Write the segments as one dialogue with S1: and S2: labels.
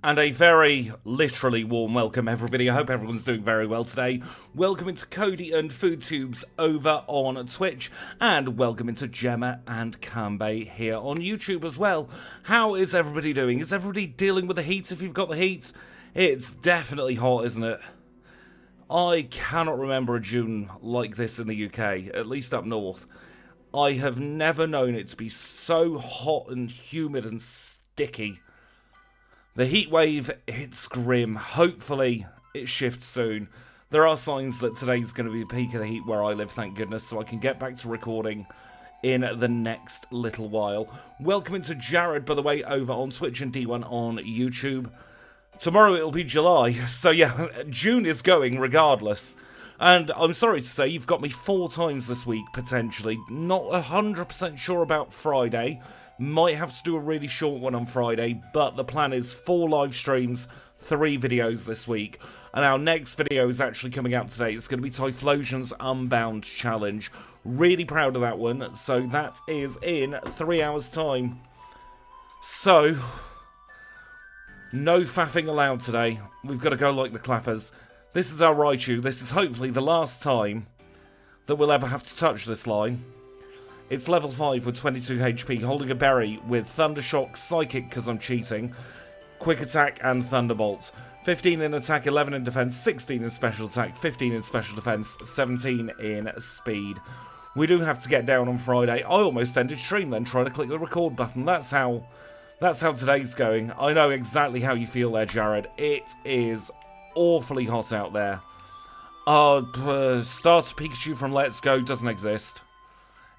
S1: And a very literally warm welcome, everybody. I hope everyone's doing very well today. Welcome into Cody and FoodTubes over on Twitch, and welcome into Gemma and Kambe here on YouTube as well. How is everybody doing? Is everybody dealing with the heat if you've got the heat? It's definitely hot, isn't it? I cannot remember a June like this in the UK, at least up north. I have never known it to be so hot and humid and sticky. The heat wave, it's grim. Hopefully it shifts soon. There are signs that today's going to be the peak of the heat where I live, thank goodness, so I can get back to recording in the next little while. Welcome into Jared, by the way, over on Twitch and D1 on YouTube. Tomorrow it'll be July, so yeah, June is going regardless. And I'm sorry to say, you've got me 4 times this week, potentially. Not 100% sure about Friday. Might have to do a really short one on Friday, but the plan is 4 live streams, 3 videos this week. And our next video is actually coming out today. It's going to be Typhlosion's Unbound challenge. Really proud of that one. So that is in 3 hours' time. So, no faffing allowed today. We've got to go like the clappers. This is our Raichu. This is hopefully the last time that we'll ever have to touch this line. It's level 5 with 22 HP, holding a berry with Thundershock, Psychic because I'm cheating, Quick Attack and Thunderbolt. 15 in attack, 11 in defense, 16 in special attack, 15 in special defense, 17 in speed. We do have to get down on Friday. I almost ended stream then trying to click the record button. That's how today's going. I know exactly how you feel there, Jared. It is awfully hot out there. Starter Pikachu from Let's Go doesn't exist.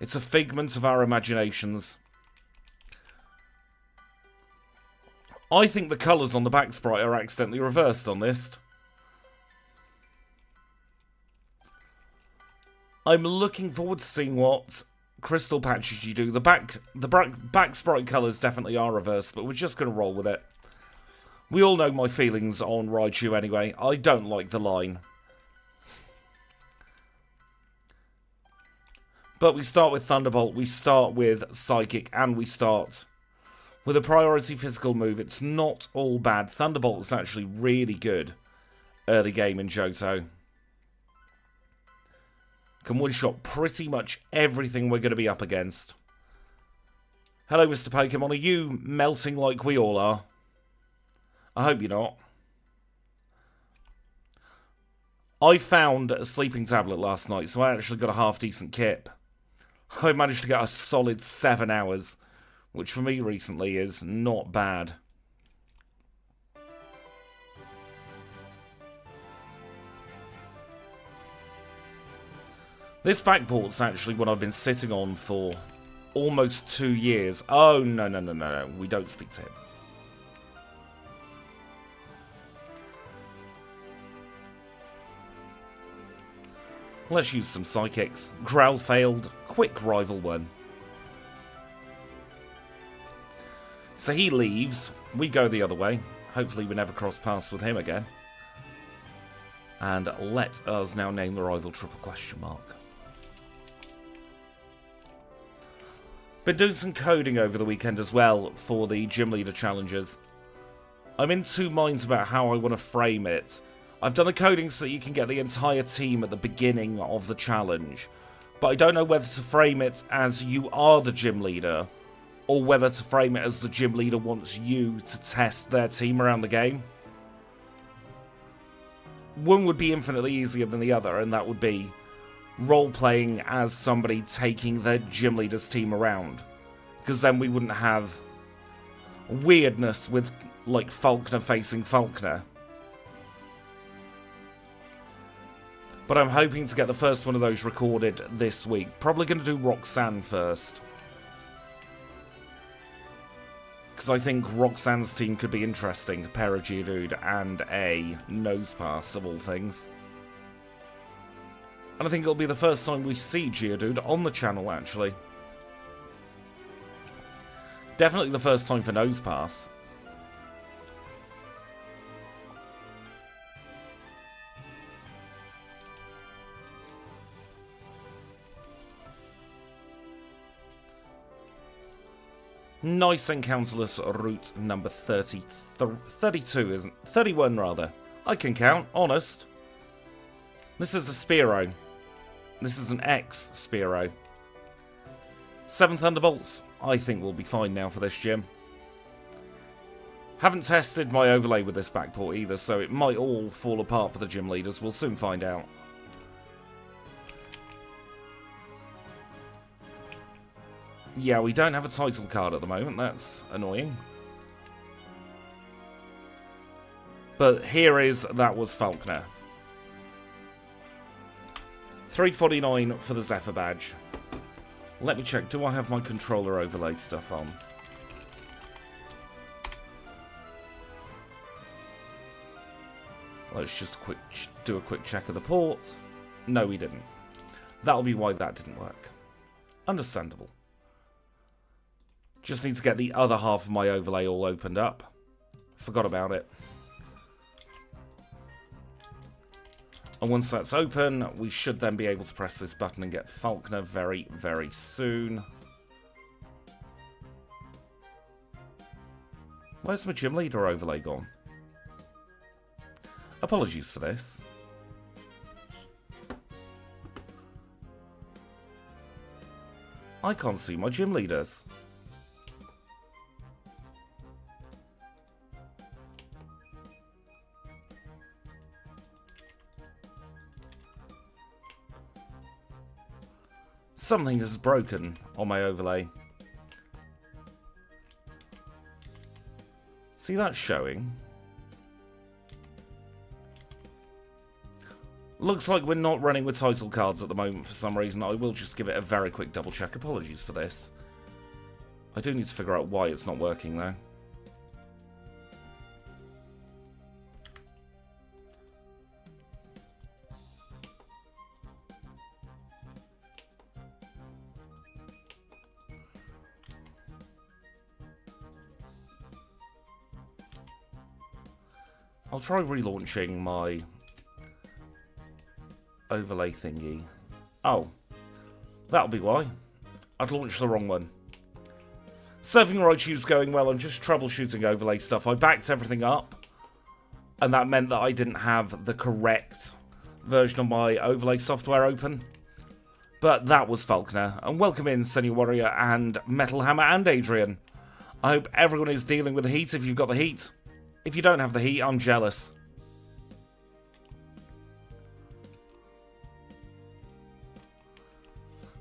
S1: It's a figment of our imaginations. I think the colours on the back sprite are accidentally reversed on this. I'm looking forward to seeing what crystal patches you do. The back sprite colours definitely are reversed, but we're just going to roll with it. We all know my feelings on Raichu anyway. I don't like the line. But we start with Thunderbolt, we start with Psychic, and we start with a priority physical move. It's not all bad. Thunderbolt is actually really good early game in Johto. Can one-shot pretty much everything we're going to be up against. Hello, Mr. Pokémon. Are you melting like we all are? I hope you're not. I found a sleeping tablet last night, so I actually got a half-decent kip. I managed to get a solid 7 hours, which for me recently is not bad. This backport's actually what I've been sitting on for almost 2 years. Oh, no. We don't speak to him. Let's use some Psychics. Growl failed. Quick rival one. So he leaves. We go the other way. Hopefully we never cross paths with him again. And let us now name the rival triple question mark. Been doing some coding over the weekend as well for the gym leader challenges. I'm in 2 minds about how I want to frame it. I've done the coding so you can get the entire team at the beginning of the challenge, but I don't know whether to frame it as you are the gym leader, or whether to frame it as the gym leader wants you to test their team around the game. One would be infinitely easier than the other, and that would be role-playing as somebody taking the gym leader's team around, because then we wouldn't have weirdness with, like, Falkner facing Falkner. But I'm hoping to get the first one of those recorded this week. Probably going to do Roxanne first. Because I think Roxanne's team could be interesting. A pair of Geodude and a Nosepass of all things. And I think it'll be the first time we see Geodude on the channel, actually. Definitely the first time for Nosepass. Nice encounterless route number 32, isn't 31 rather. I can count, honest. This is a Spearow. This is an X-Spearow. 7 Thunderbolts. I think we'll be fine now for this gym. Haven't tested my overlay with this backport either, so it might all fall apart for the gym leaders. We'll soon find out. Yeah, we don't have a title card at the moment. That's annoying. But here is That Was Falconer. 349 for the Zephyr badge. Let me check. Do I have my controller overlay stuff on? Let's just do a quick check of the port. No, we didn't. That'll be why that didn't work. Understandable. Just need to get the other half of my overlay all opened up. Forgot about it. And once that's open, we should then be able to press this button and get Falconer very, very soon. Where's my gym leader overlay gone? Apologies for this. I can't see my gym leaders. Something is broken on my overlay. See, that's showing. Looks like we're not running with title cards at the moment for some reason. I will just give it a very quick double check. Apologies for this. I do need to figure out why it's not working though. I'll try relaunching my overlay thingy. Oh, that'll be why. I'd launched the wrong one. Surfing Raichu's going well. I'm just troubleshooting overlay stuff. I backed everything up, and that meant that I didn't have the correct version of my overlay software open. But that was Falconer. And welcome in, Senior Warrior and Metal Hammer and Adrian. I hope everyone is dealing with the heat if you've got the heat. If you don't have the heat, I'm jealous.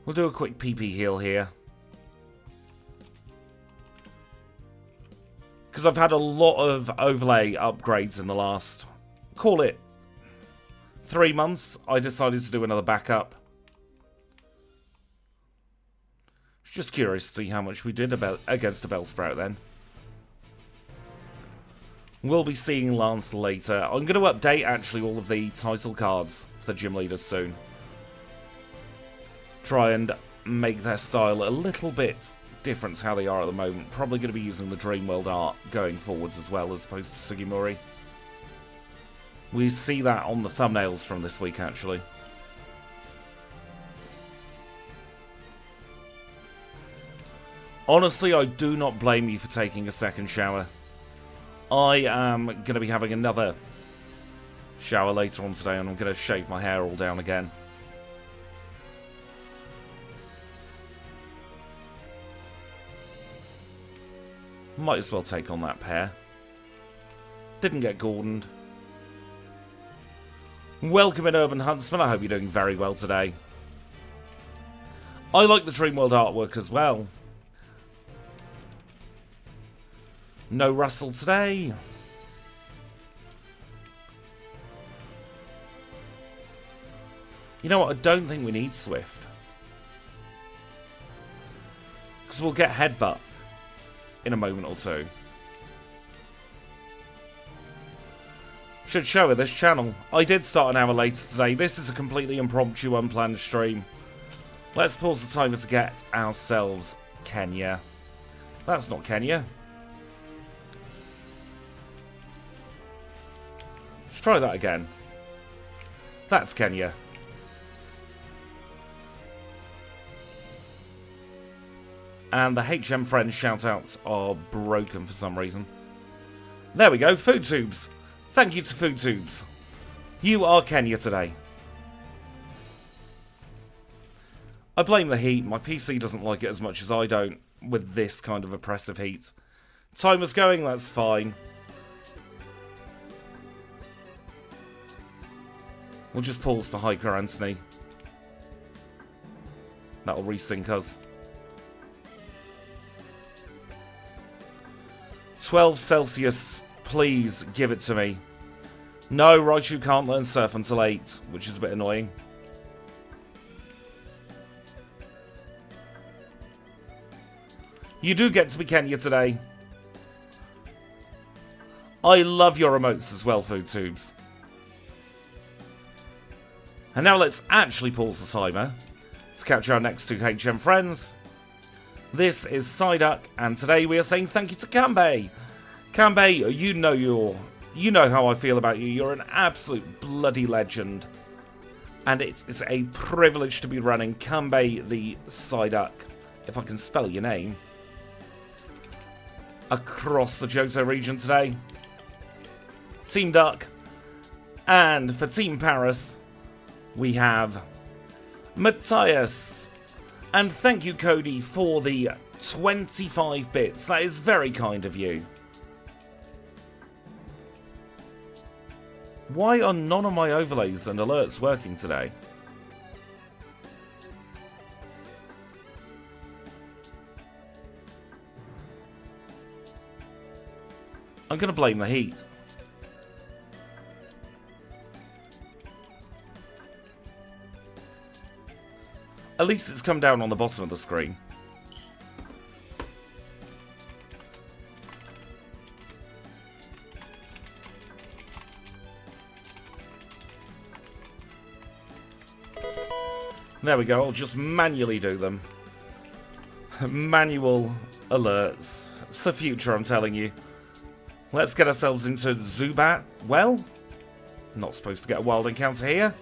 S1: We'll do a quick PP heal here. Because I've had a lot of overlay upgrades in the last, call it, 3 months. I decided to do another backup. Just curious to see how much we did against a Bellsprout then. We'll be seeing Lance later. I'm going to update, actually, all of the title cards for the gym leaders soon. Try and make their style a little bit different to how they are at the moment. Probably going to be using the Dreamworld art going forwards as well, as opposed to Sugimori. We see that on the thumbnails from this week, actually. Honestly, I do not blame you for taking a second shower. I am going to be having another shower later on today, and I'm going to shave my hair all down again. Might as well take on that pair. Didn't get Gordoned. Welcome in, Urban Huntsman. I hope you're doing very well today. I like the Dreamworld artwork as well. No Russell today. You know what? I don't think we need Swift. Because we'll get Headbutt in a moment or two. Should show her this channel. I did start an hour later today. This is a completely impromptu, unplanned stream. Let's pause the timer to get ourselves Kenya. That's not Kenya. Let's try that again. That's Kenya. And the HM Friends shoutouts are broken for some reason. There we go, Food Tubes. Thank you to Food Tubes. You are Kenya today. I blame the heat. My PC doesn't like it as much as I don't with this kind of oppressive heat. Timer's going, that's fine. We'll just pause for Hiker Anthony. That'll resync us. 12 Celsius, please give it to me. No, Raichu can't learn surf until 8, which is a bit annoying. You do get to be Kenya today. I love your emotes as well, Food Tubes. And now let's actually pause the timer to catch our next two HM friends. This is Psyduck, and today we are saying thank you to Kanbei. Kanbei, you know how I feel about you. You're an absolute bloody legend. And it's a privilege to be running Kanbei the Psyduck, if I can spell your name, across the Johto region today. Team Duck. And for Team Paris, we have Matthias. And thank you, Cody, for the 25 bits. That is very kind of you. Why are none of my overlays and alerts working today? I'm going to blame the heat. At least it's come down on the bottom of the screen. There we go, I'll just manually do them. Manual alerts. It's the future, I'm telling you. Let's get ourselves into Zubat. Well, not supposed to get a wild encounter here.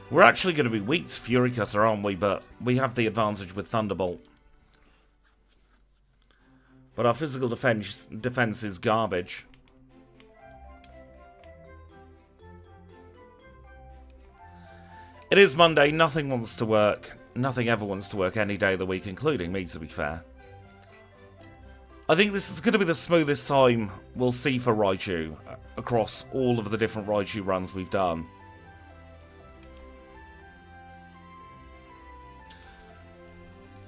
S1: We're actually going to be weak to Fury Cutter, aren't we? But we have the advantage with Thunderbolt. But our physical defense is garbage. It is Monday, nothing wants to work. Nothing ever wants to work any day of the week, including me, to be fair. I think this is going to be the smoothest time we'll see for Raichu across all of the different Raichu runs we've done.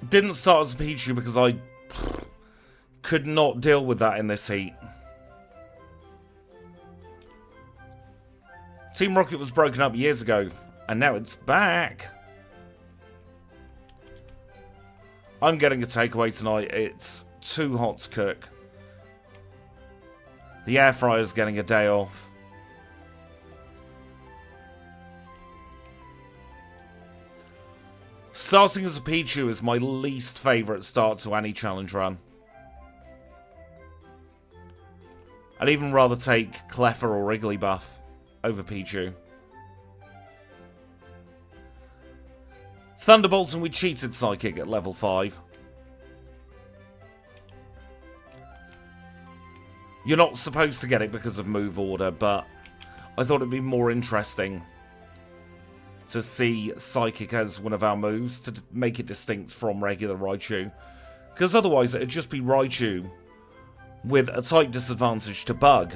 S1: Didn't start as a Pichu because I could not deal with that in this heat. Team Rocket was broken up years ago, and now it's back. I'm getting a takeaway tonight. It's too hot to cook. The air fryer's getting a day off. Starting as a Pichu is my least favourite start to any challenge run. I'd even rather take Cleffa or Wigglybuff over Pichu. Thunderbolts, and we cheated Psychic at level 5. You're not supposed to get it because of move order, but I thought it'd be more interesting to see Psychic as one of our moves to make it distinct from regular Raichu. Because otherwise it'd just be Raichu with a type disadvantage to Bug.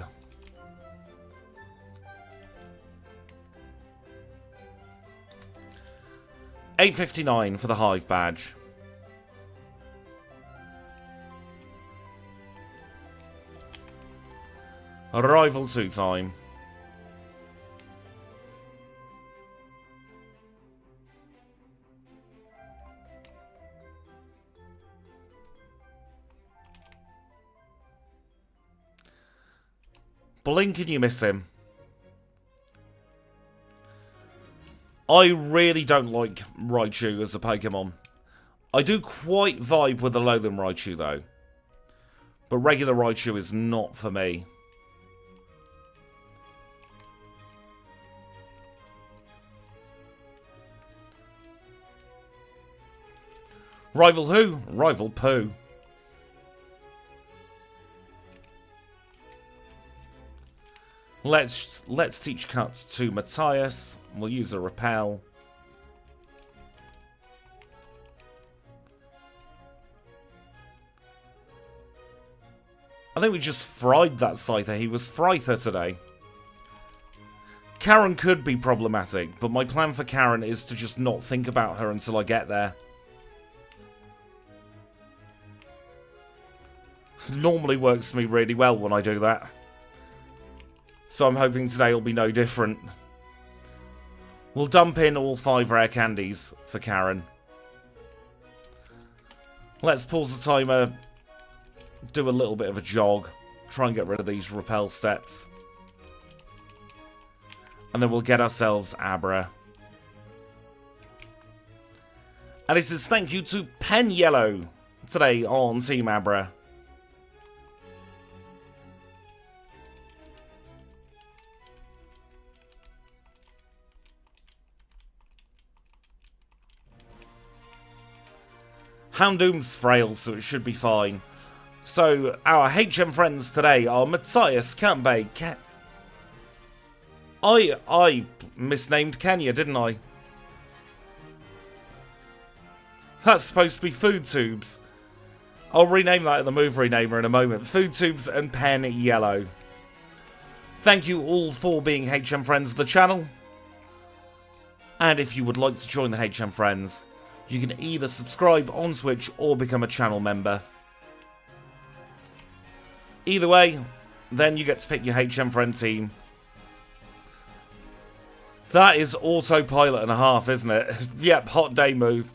S1: $8.59 for the Hive badge. Arrival 2 time. Blink and you miss him. I really don't like Raichu as a Pokemon. I do quite vibe with the Alolan Raichu though. But regular Raichu is not for me. Rival who? Rival Pooh. Let's teach cuts to Matthias. We'll use a repel. I think we just fried that Scyther. He was Fryther today. Karen could be problematic, but my plan for Karen is to just not think about her until I get there. Normally works for me really well when I do that. So I'm hoping today will be no different. We'll dump in all 5 rare candies for Karen. Let's pause the timer, do a little bit of a jog, try and get rid of these repel steps. And then we'll get ourselves Abra. And it says thank you to Pen Yellow today on Team Abra. Houndoom's frail, so it should be fine. So, our HM friends today are Matthias, Kanbei, I misnamed Kenya, didn't I? That's supposed to be Food Tubes. I'll rename that in the move renamer in a moment. Food Tubes and Pen Yellow. Thank you all for being HM friends of the channel. And if you would like to join the HM friends, you can either subscribe on Twitch or become a channel member. Either way, then you get to pick your HM friend team. That is autopilot and a half, isn't it? Yep, hot day move.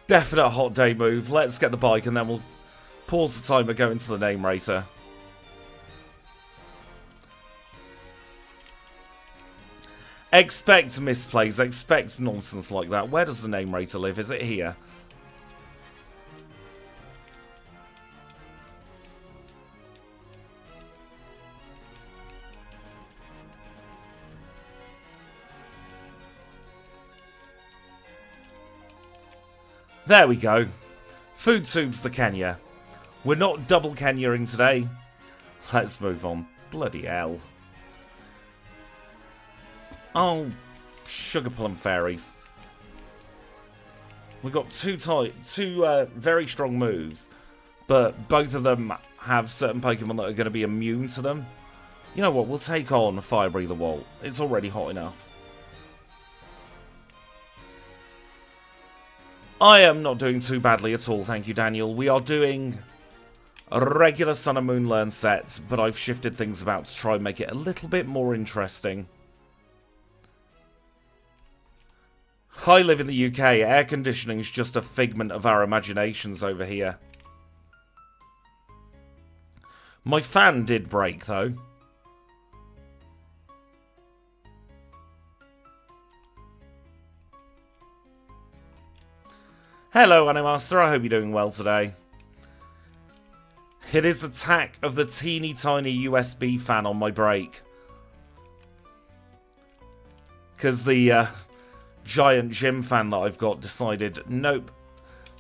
S1: Definite hot day move. Let's get the bike and then we'll pause the timer, go into the name rater. Expect misplays, expect nonsense like that. Where does the name rater live? Is it here? There we go. Food Tubes to Kenya. We're not double Kenyaing today. Let's move on. Bloody hell. Oh, Sugar Plum Fairies. We've got two very strong moves, but both of them have certain Pokemon that are going to be immune to them. You know what, we'll take on Fire Breather Walt. It's already hot enough. I am not doing too badly at all, thank you, Daniel. We are doing a regular Sun and Moon Learn set, but I've shifted things about to try and make it a little bit more interesting. I live in the UK. Air conditioning is just a figment of our imaginations over here. My fan did break, though. Hello, Animaster. I hope you're doing well today. It is Attack of the teeny tiny USB fan on my break. Because the giant gym fan that I've got decided, nope,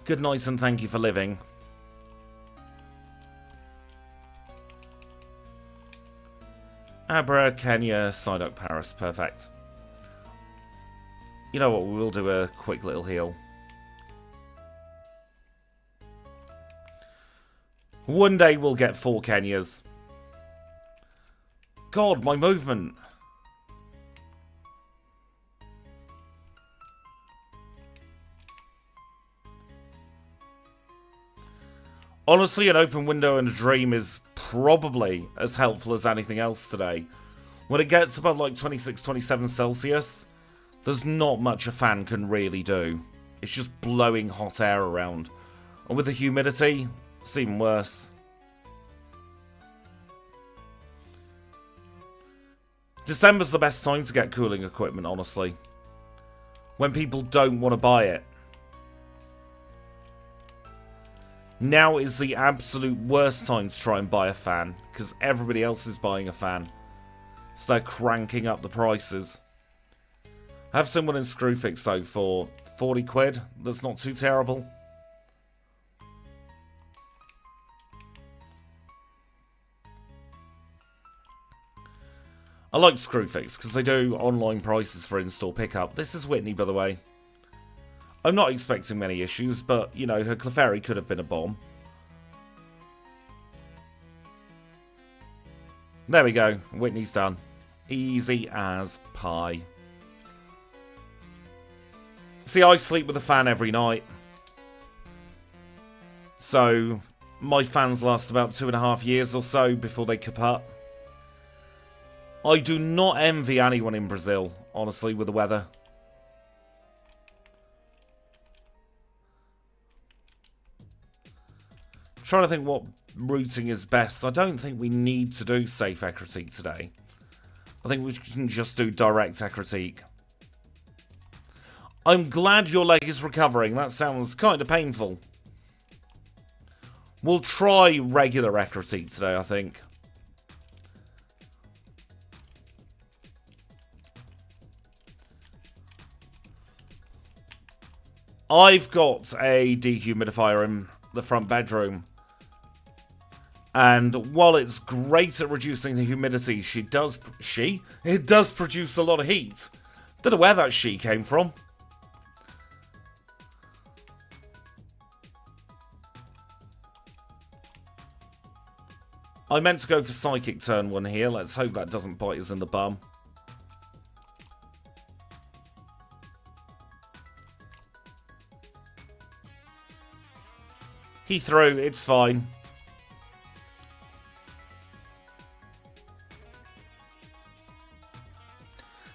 S1: good night and thank you for living. Abra, Kenya, Psyduck, Paris, perfect. You know what, we'll do a quick little heal. One day we'll get 4 Kenyas. God, my movement. Honestly, an open window and a dream is probably as helpful as anything else today. When it gets above like 26, 27 Celsius, there's not much a fan can really do. It's just blowing hot air around. And with the humidity, it's even worse. December's the best time to get cooling equipment, honestly. When people don't want to buy it. Now is the absolute worst time to try and buy a fan, because everybody else is buying a fan. So they're cranking up the prices. I have someone in Screwfix though for 40 quid. That's not too terrible. I like Screwfix because they do online prices for in-store pickup. This is Whitney, by the way. I'm not expecting many issues, but, you know, her Clefairy could have been a bomb. There we go. Whitney's done. Easy as pie. See, I sleep with a fan every night. So, my fans last about 2.5 years or so before they kaput. I do not envy anyone in Brazil, honestly, with the weather. Trying to think what routing is best. I don't think we need to do safe Ekritique today. I think we can just do direct Ekritique. I'm glad your leg is recovering. That sounds kind of painful. We'll try regular Ekritique today, I think. I've got a dehumidifier in the front bedroom. And while it's great at reducing the humidity, it does produce a lot of heat. Don't know where that she came from. I meant to go for Psychic turn 1 here. Let's hope that doesn't bite us in the bum. He threw, it's fine.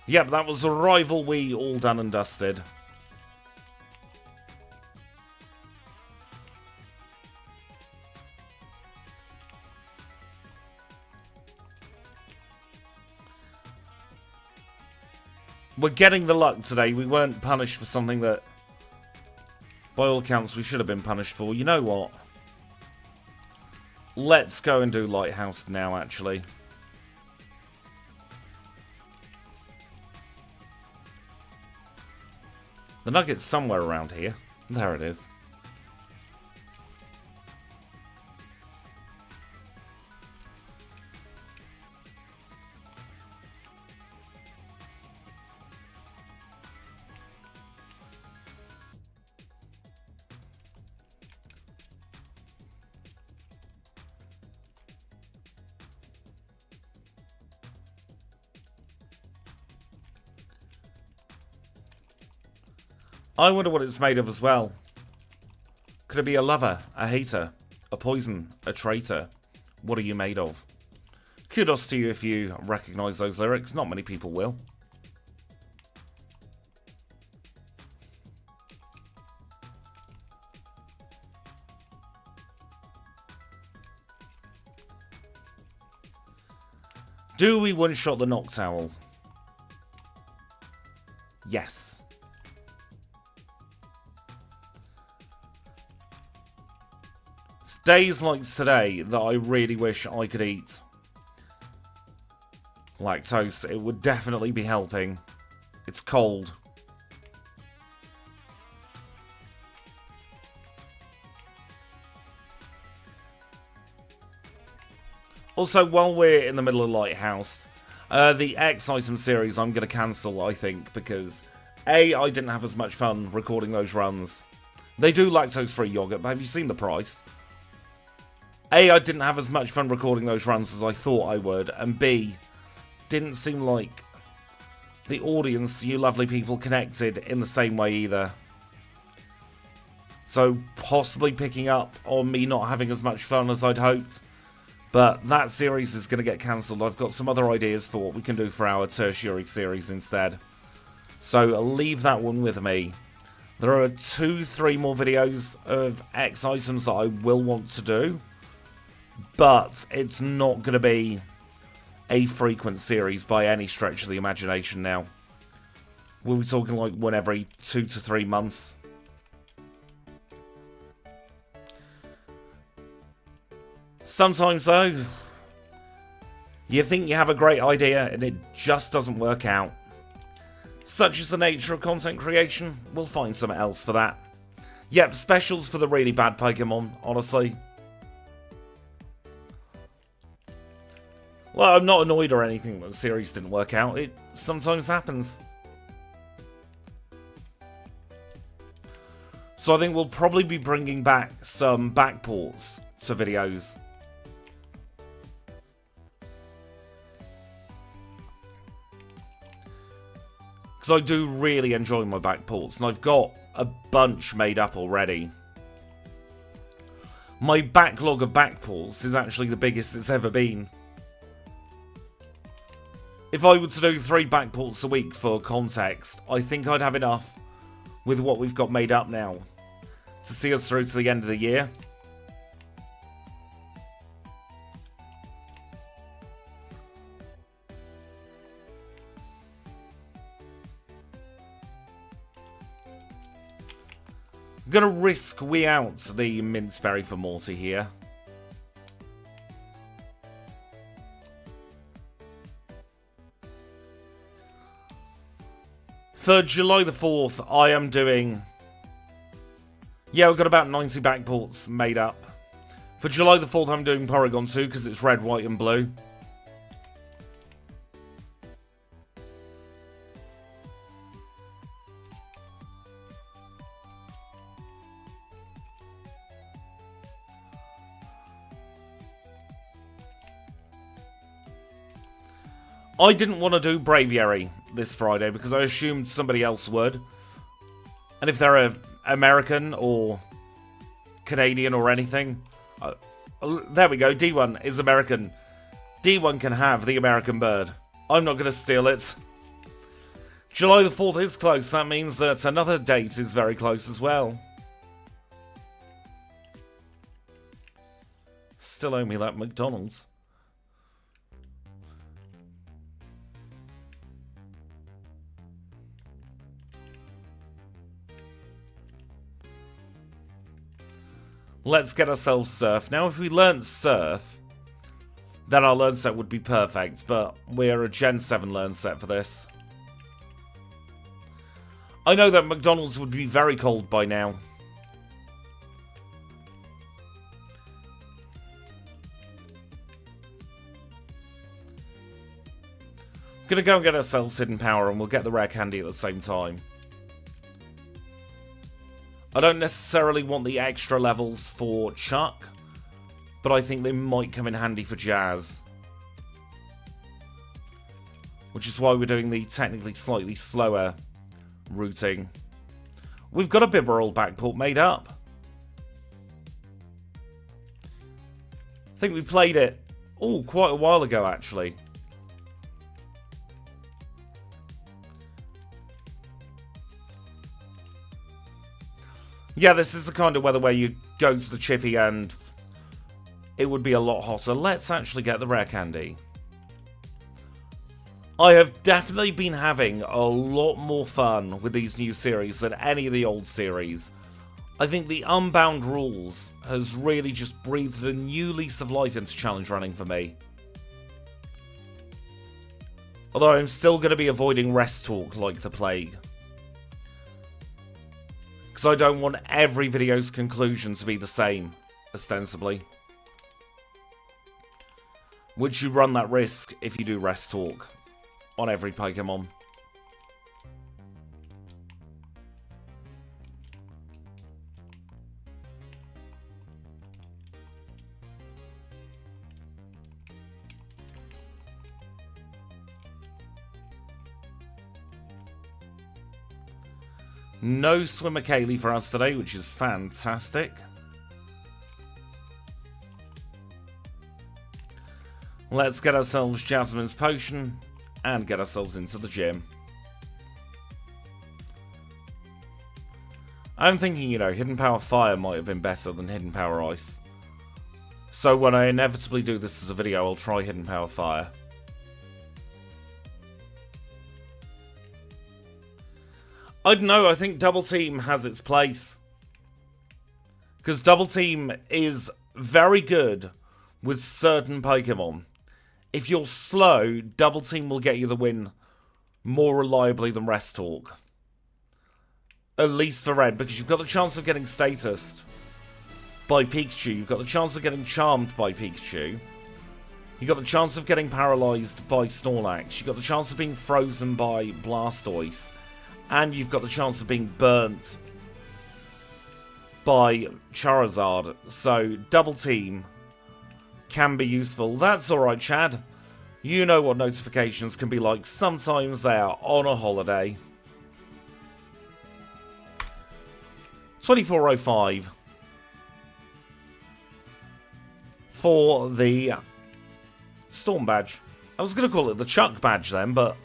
S1: Yep, that was a rival we all done and dusted. We're getting the luck today. We weren't punished for something that, by all accounts, we should have been punished for. You know what? Let's go and do Lighthouse now, actually. The nugget's somewhere around here. There it is. I wonder what it's made of as well. Could it be a lover, a hater, a poison, a traitor? What are you made of? Kudos to you if you recognise those lyrics. Not many people will. Do we one-shot the Noctowl? Yes. It's days like today that I really wish I could eat lactose. It would definitely be helping. It's cold. Also, while we're in the middle of Lighthouse, the X item series I'm going to cancel, I think, because A, I didn't have as much fun recording those runs. They do lactose-free yogurt, but have you seen the price? A, I didn't have as much fun recording those runs as I thought I would, and B, didn't seem like the audience, you lovely people, connected in the same way either. So, possibly picking up on me not having as much fun as I'd hoped. But that series is going to get cancelled. I've got some other ideas for what we can do for our tertiary series instead. So, I'll leave that one with me. There are 2-3 more videos of X items that I will want to do. But it's not going to be a frequent series by any stretch of the imagination now. We'll be talking like one every 2 to 3 months. Sometimes, though, you think you have a great idea and it just doesn't work out. Such is the nature of content creation. We'll find something else for that. Yep, specials for the really bad Pokemon, honestly. Well, I'm not annoyed or anything that the series didn't work out. It sometimes happens. So I think we'll probably be bringing back some backports to videos. Because I do really enjoy my backports, and I've got a bunch made up already. My backlog of backports is actually the biggest it's ever been. If I were to do 3 backports a week for context, I think I'd have enough with what we've got made up now to see us through to the end of the year. I'm going to risk we out the Minceberry for Morty here. For July the 4th, I am doing... Yeah, we've got about 90 backports made up. For July the 4th, I'm doing Porygon 2 because it's red, white and blue. I didn't want to do Braviary this Friday because I assumed somebody else would. And if they're American or Canadian or anything... there we go, D1 is American. D1 can have the American bird. I'm not going to steal it. July the 4th is close. That means that another date is very close as well. Still owe me that McDonald's. Let's get ourselves Surf. Now, if we learnt Surf, then our learn set would be perfect, but we're a Gen 7 learn set for this. I know that McDonald's would be very cold by now. Gonna go and get ourselves Hidden Power and we'll get the rare candy at the same time. I don't necessarily want the extra levels for Chuck, but I think they might come in handy for Jazz. Which is why we're doing the technically slightly slower routing. We've got a Bibberol backport made up. I think we played it, quite a while ago actually. Yeah, this is the kind of weather where you go to the chippy and it would be a lot hotter. Let's actually get the rare candy. I have definitely been having a lot more fun with these new series than any of the old series. I think the Unbound rules has really just breathed a new lease of life into challenge running for me. Although I'm still going to be avoiding rest talk like the plague. Because I don't want every video's conclusion to be the same, ostensibly. Would you run that risk if you do rest talk on every Pokemon? No Swimmer Kaylee for us today, which is fantastic. Let's get ourselves Jasmine's Potion and get ourselves into the gym. I'm thinking, Hidden Power Fire might have been better than Hidden Power Ice. So when I inevitably do this as a video, I'll try Hidden Power Fire. I don't know, I think Double Team has its place. Because Double Team is very good with certain Pokemon. If you're slow, Double Team will get you the win more reliably than Rest Talk. At least for red, because you've got the chance of getting statused by Pikachu. You've got the chance of getting charmed by Pikachu. You've got the chance of getting paralysed by Snorlax. You've got the chance of being frozen by Blastoise. And you've got the chance of being burnt by Charizard. So, Double Team can be useful. That's alright, Chad. You know what notifications can be like. Sometimes they are on a holiday. 2405 for the Storm Badge. I was going to call it the Chuck Badge then, but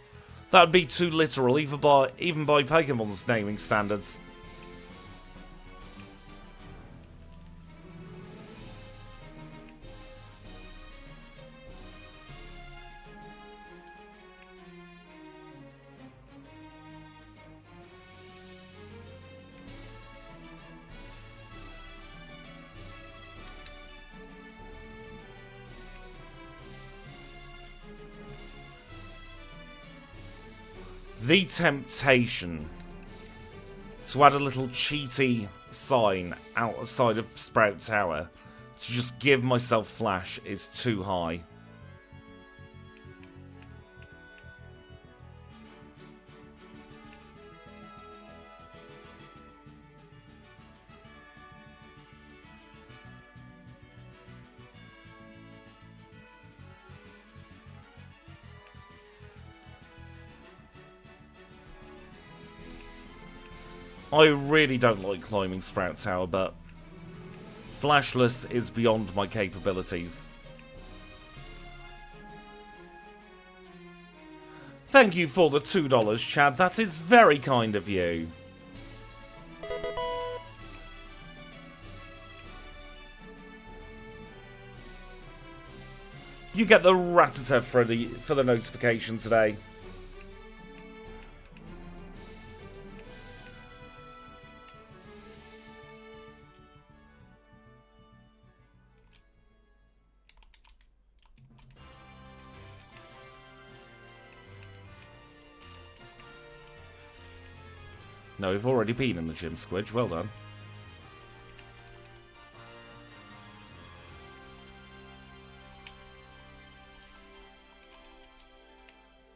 S1: that would be too literal, even by Pokemon's naming standards. The temptation to add a little cheaty sign outside of Sprout Tower to just give myself Flash is too high. I really don't like climbing Sprout Tower, but Flashless is beyond my capabilities. Thank you for the $2, Chad. That is very kind of you. You get the Rattata for the notification today. No, we've already been in the gym, Squidge. Well done.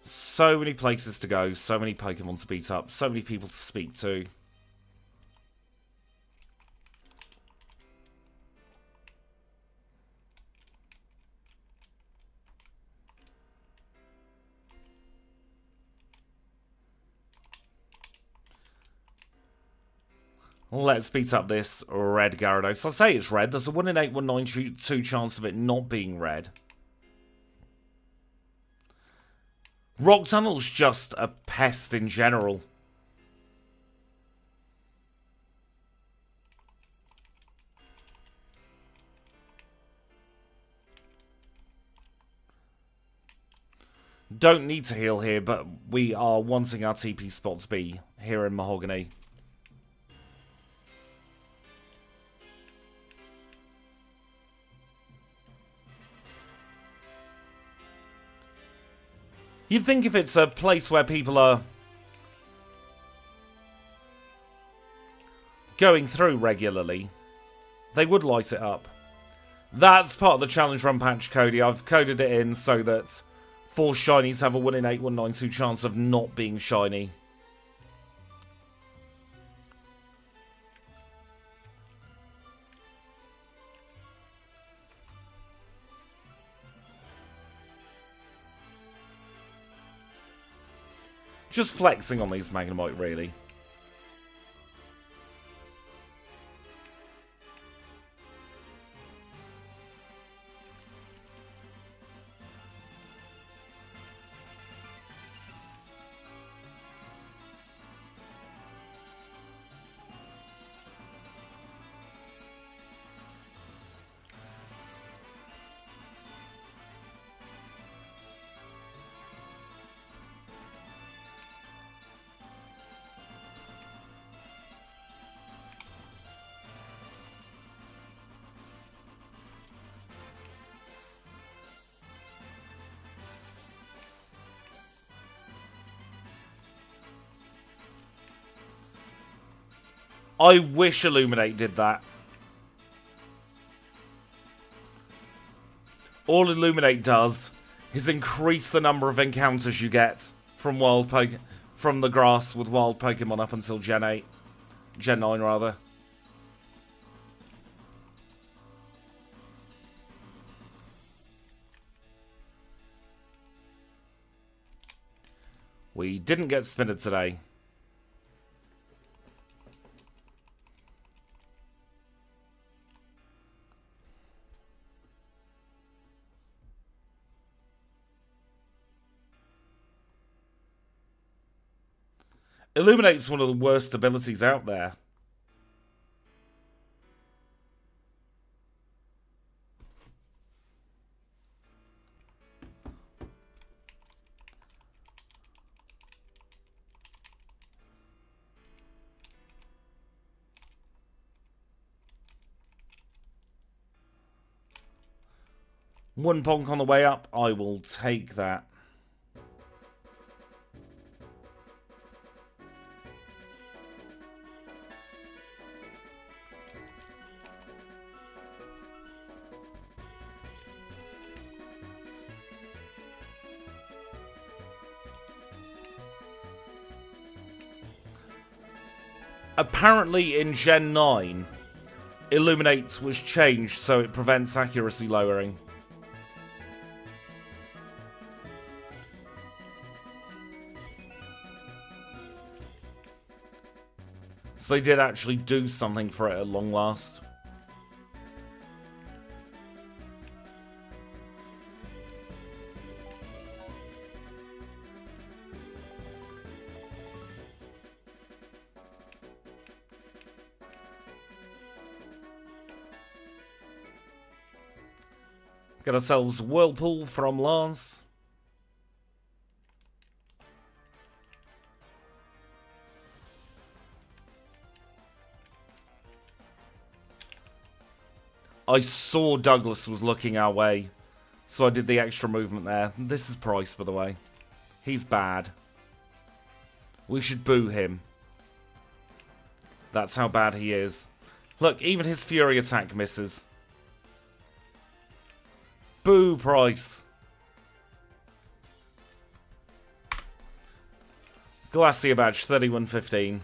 S1: So many places to go, so many Pokemon to beat up, so many people to speak to. Let's beat up this red Gyarados. I say it's red. There's a 1 in 8, 192 chance of it not being red. Rock Tunnel's just a pest in general. Don't need to heal here, but we are wanting our TP spot to be here in Mahogany. You'd think if it's a place where people are going through regularly, they would light it up. That's part of the challenge run patch, Cody. I've coded it in so that 4 shinies have a 1 in 8, 192 chance of not being shiny. Just flexing on these Magnemite, really. I wish Illuminate did that. All Illuminate does is increase the number of encounters you get from from the grass with wild Pokemon up until Gen 8. Gen 9, rather. We didn't get Spinner today. Illuminate's one of the worst abilities out there. One bonk on the way up, I will take that. Apparently in Gen 9, Illuminate was changed so it prevents accuracy lowering. So they did actually do something for it at long last. Get ourselves Whirlpool from Lance. I saw Douglas was looking our way, so I did the extra movement there. This is Price, by the way. He's bad. We should boo him. That's how bad he is. Look, even his Fury attack misses. Boo, Price. Glacier badge, 3115.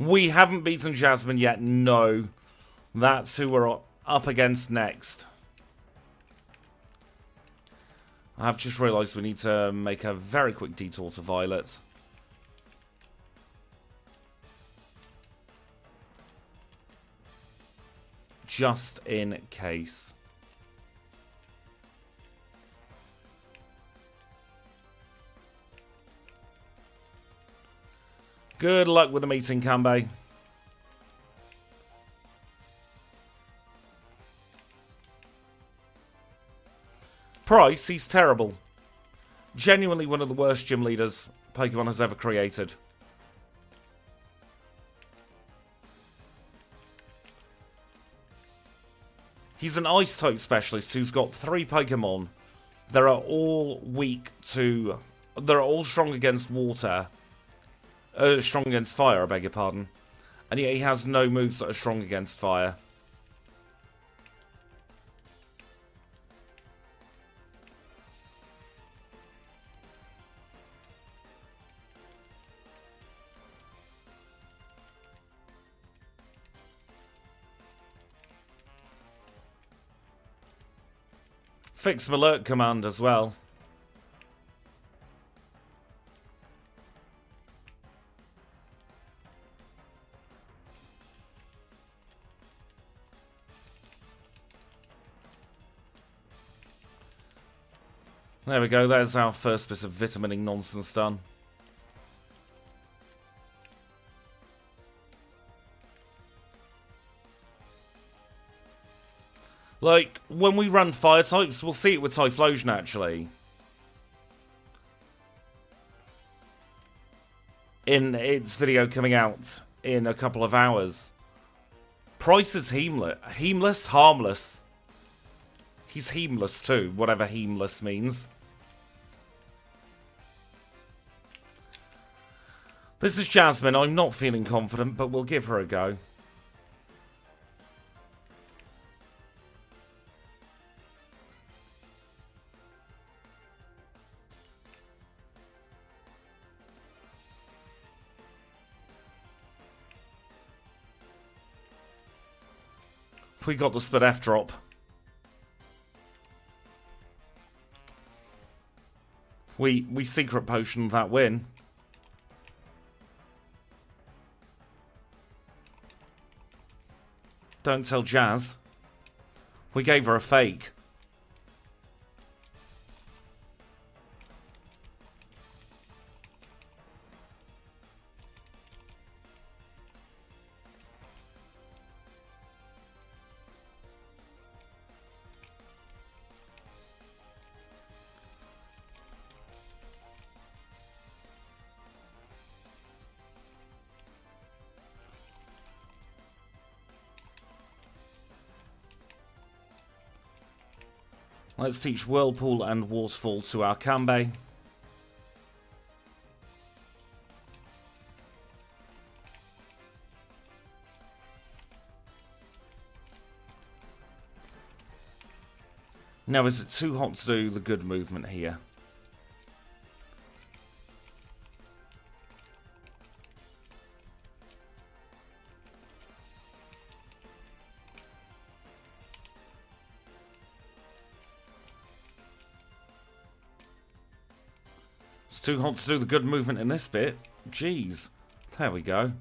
S1: We haven't beaten Jasmine yet, no. That's who we're up against next. I've just realised we need to make a very quick detour to Violet. Just in case. Good luck with the meeting, Kanbei. Price, he's terrible. Genuinely one of the worst gym leaders Pokemon has ever created. He's an Ice type specialist who's got 3 Pokemon that are all they're all strong against water. Strong against fire, I beg your pardon. And yet he has no moves that are strong against fire. Fix my alert command as well. There we go, there's our first bit of vitamining nonsense done. Like, when we run fire types, we'll see it with Typhlosion, actually. In its video coming out in a couple of hours. Price is harmless. He's heamless too, whatever heamless means. This is Jasmine. I'm not feeling confident, but we'll give her a go. We got the split F drop. We secret potioned that win. Don't tell Jazz. We gave her a fake. Let's teach Whirlpool and Waterfall to our Kanbei. Now, is it too hot to do the good movement here? It's too hot to do the good movement in this bit. Jeez. There we go.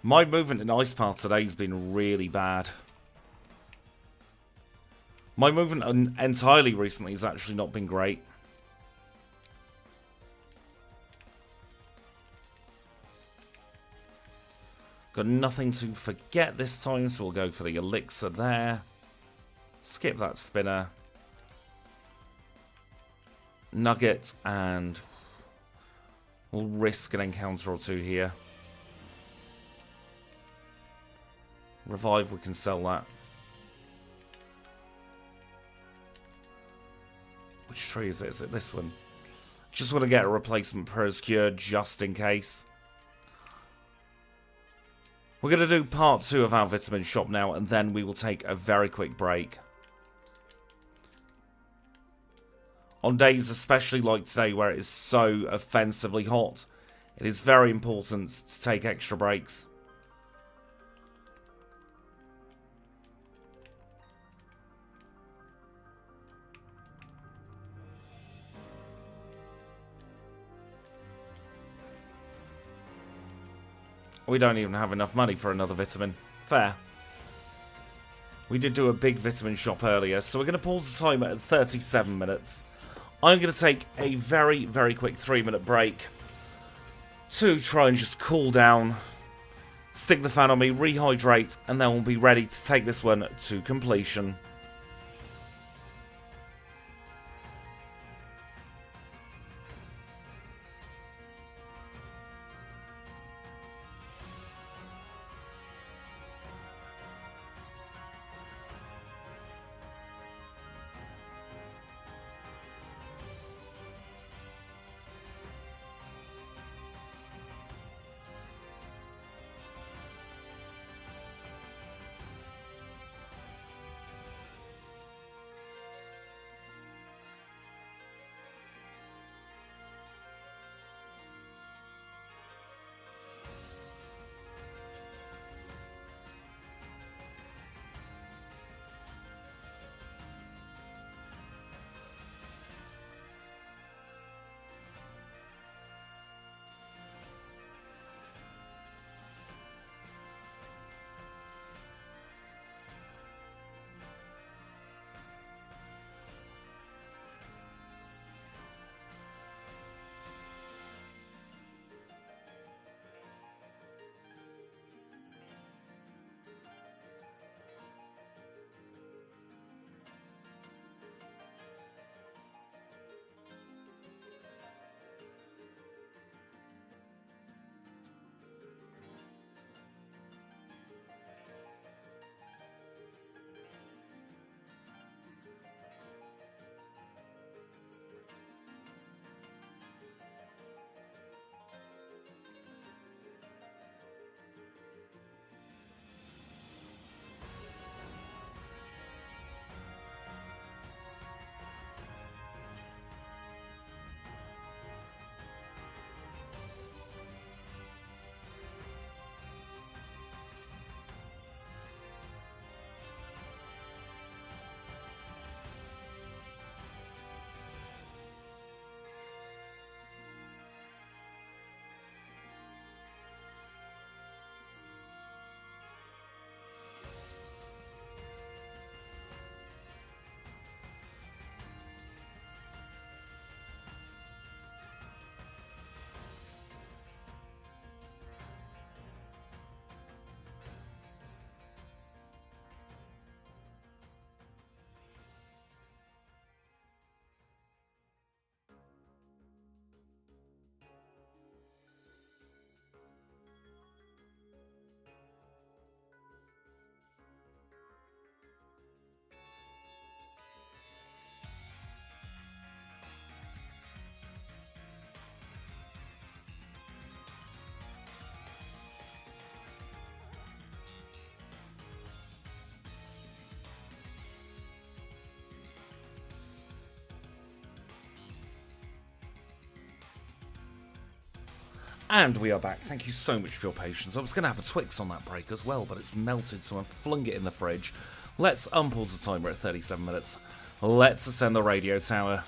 S1: My movement in Ice Path today has been really bad. My movement entirely recently has actually not been great. Got nothing to forget this time, so we'll go for the elixir there. Skip that spinner. Nugget, and we'll risk an encounter or two here. Revive, we can sell that. Which tree is it? Is it this one? Just want to get a replacement Cure just in case. We're going to do part 2 of our vitamin shop now, and then we will take a very quick break. On days especially like today where it is so offensively hot, it is very important to take extra breaks. We don't even have enough money for another vitamin. Fair. We did do a big vitamin shop earlier, so we're going to pause the timer at 37 minutes. I'm going to take a very, very quick 3-minute break to try and just cool down, stick the fan on me, rehydrate, and then we'll be ready to take this one to completion. And we are back. Thank you so much for your patience. I was going to have a Twix on that break as well, but it's melted, so I've flung it in the fridge. Let's unpause the timer at 37 minutes. Let's ascend the radio tower.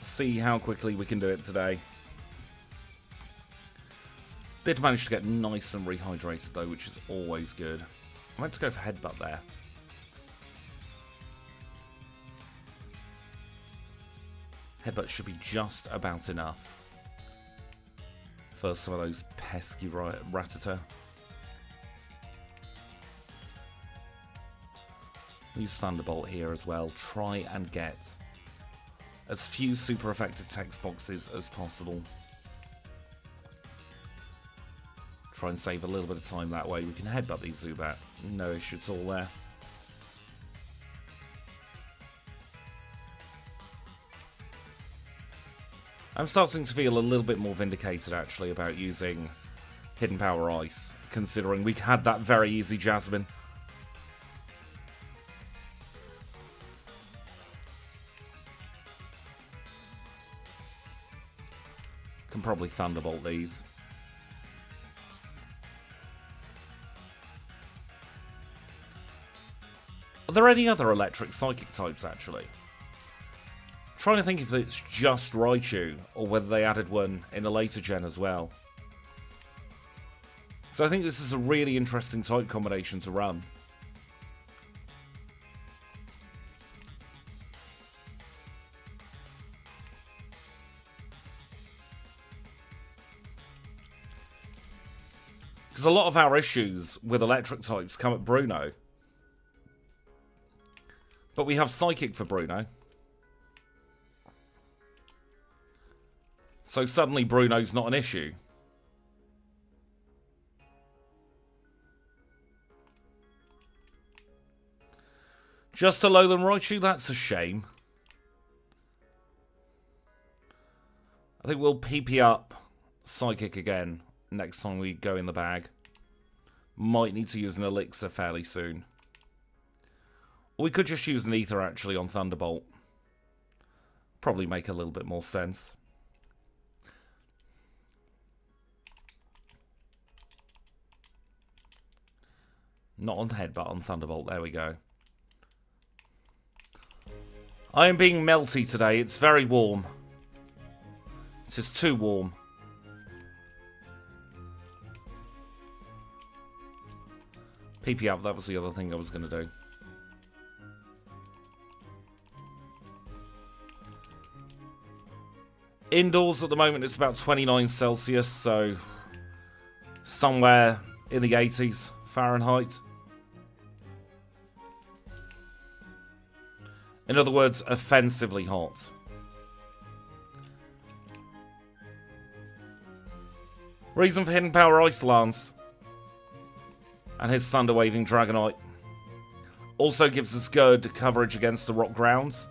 S1: See how quickly we can do it today. Did manage to get nice and rehydrated though, which is always good. I meant to go for headbutt there. Headbutt should be just about enough for some of those pesky Rattata. Use Thunderbolt here as well. Try and get as few super effective text boxes as possible. Try and save a little bit of time that way. We can headbutt these Zubat. No issue at all there. I'm starting to feel a little bit more vindicated actually about using Hidden Power Ice, considering we had that very easy Jasmine. Can probably Thunderbolt these. Are there any other electric psychic types actually? Trying to think if it's just Raichu or whether they added one in a later gen as well. So I think this is a really interesting type combination to run. Because a lot of our issues with electric types come at Bruno. But we have Psychic for Bruno. So suddenly Bruno's not an issue. Just a Alolan Raichu? That's a shame. I think we'll PP up Psychic again next time we go in the bag. Might need to use an Elixir fairly soon. Or we could just use an Ether actually on Thunderbolt. Probably make a little bit more sense. Not on Headbutt, on Thunderbolt. There we go. I am being melty today. It's very warm. It's just too warm. PP up, that was the other thing I was going to do. Indoors at the moment it's about 29 Celsius, so somewhere in the 80s Fahrenheit. In other words, offensively hot. Reason for Hidden Power Ice Lance. And his Thunder Waving Dragonite. Also gives us good coverage against the rock grounds.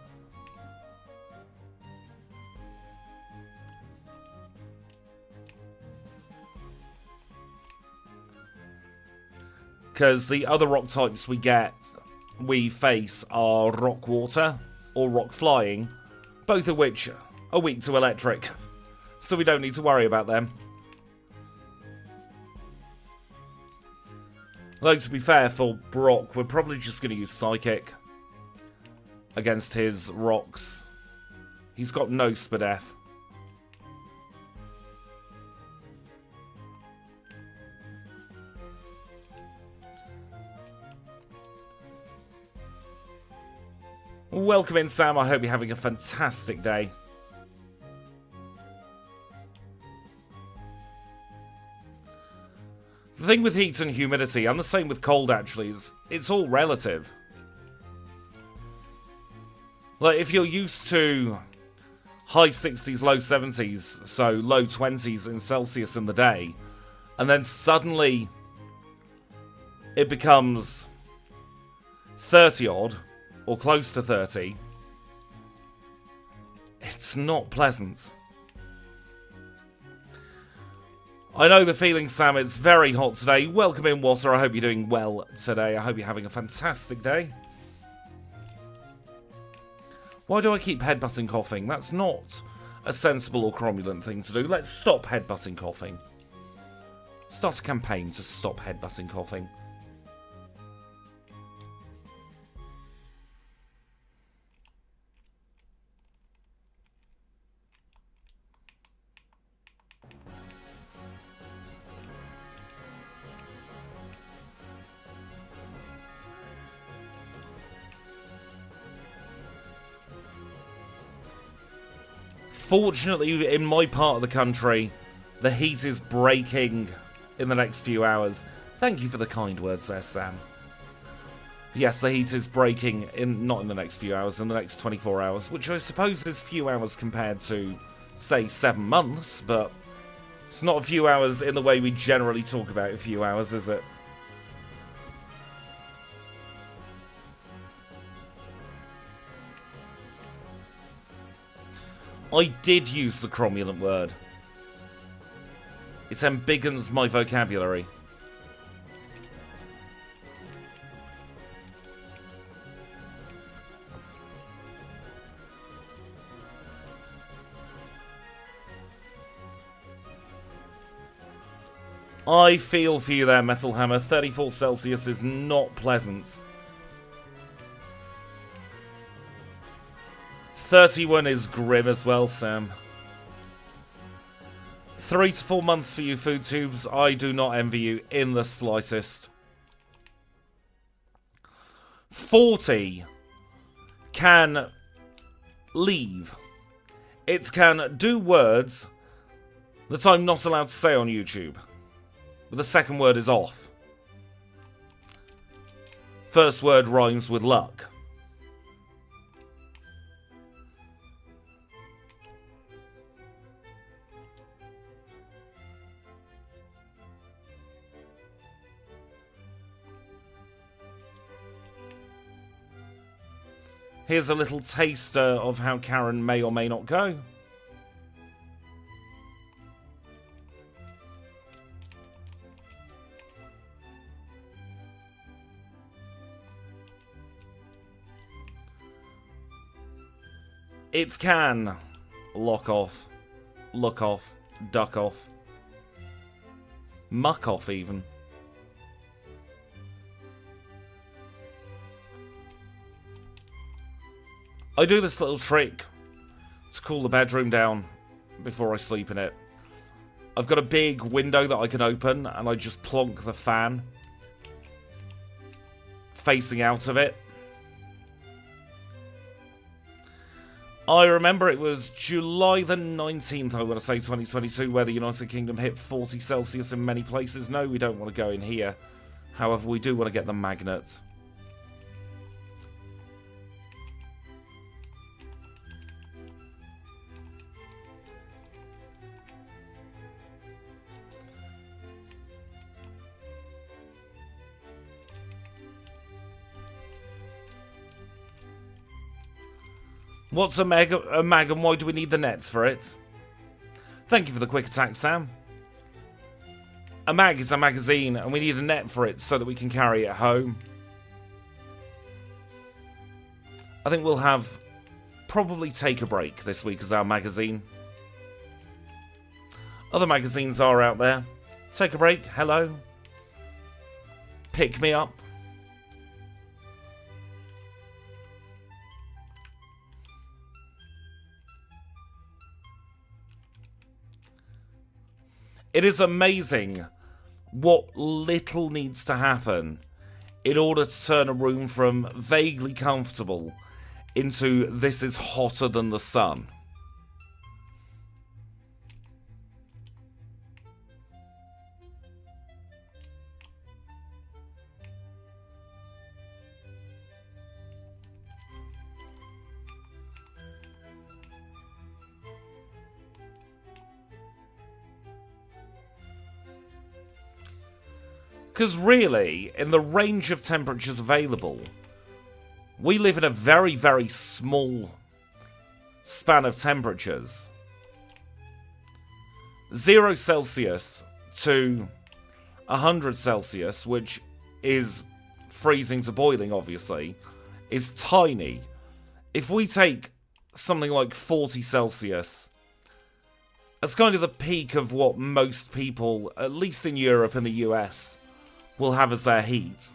S1: Because the other rock types we face are Rock Water or Rock Flying, both of which are weak to electric, so we don't need to worry about them. Though to be fair, for Brock, we're probably just going to use Psychic against his rocks. He's got no Spadef. Welcome in, Sam. I hope you're having a fantastic day. The thing with heat and humidity, and the same with cold actually, is it's all relative. Like, if you're used to high 60s, low 70s, so low 20s in Celsius in the day, and then suddenly it becomes 30 odd, or close to 30, it's not pleasant. I know the feeling, Sam. It's very hot today. Welcome in, Water. I hope you're doing well today. I hope you're having a fantastic day. Why do I keep headbutting coughing? That's not a sensible or cromulent thing to do. Let's stop headbutting coughing. Start a campaign to stop headbutting coughing. Fortunately, in my part of the country, the heat is breaking in the next few hours. Thank you for the kind words there, Sam. Yes, the heat is breaking, not in the next few hours, in the next 24 hours, which I suppose is few hours compared to, say, 7 months, but it's not a few hours in the way we generally talk about a few hours, is it? I did use the cromulent word. It embiggens my vocabulary. I feel for you there, Metal Hammer. 34 Celsius is not pleasant. 31 is grim as well, Sam. 3 to 4 months for you, Food Tubes. I do not envy you in the slightest. 40 can leave. It can do words that I'm not allowed to say on YouTube. But the second word is off. First word rhymes with luck. Here's a little taster of how Karen may or may not go. It can lock off, look off, duck off, muck off even. I do this little trick to cool the bedroom down before I sleep in it. I've got a big window that I can open and I just plonk the fan facing out of it. I remember it was July the 19th, I want to say 2022, where the United Kingdom hit 40 Celsius in many places. No, we don't want to go in here. However, we do want to get the magnet. What's a mag and why do we need the nets for it? Thank you for the quick attack, Sam. A mag is a magazine and we need a net for it so that we can carry it home. I think we'll have probably Take a Break this week as our magazine. Other magazines are out there. Take a Break, hello. Pick Me Up. It is amazing what little needs to happen in order to turn a room from vaguely comfortable into this is hotter than the sun. Because really, in the range of temperatures available, we live in a very, very small span of temperatures. 0 Celsius to 100 Celsius, which is freezing to boiling, obviously, is tiny. If we take something like 40 Celsius That's kind of the peak of what most people, at least in Europe and the US, will have as their heat.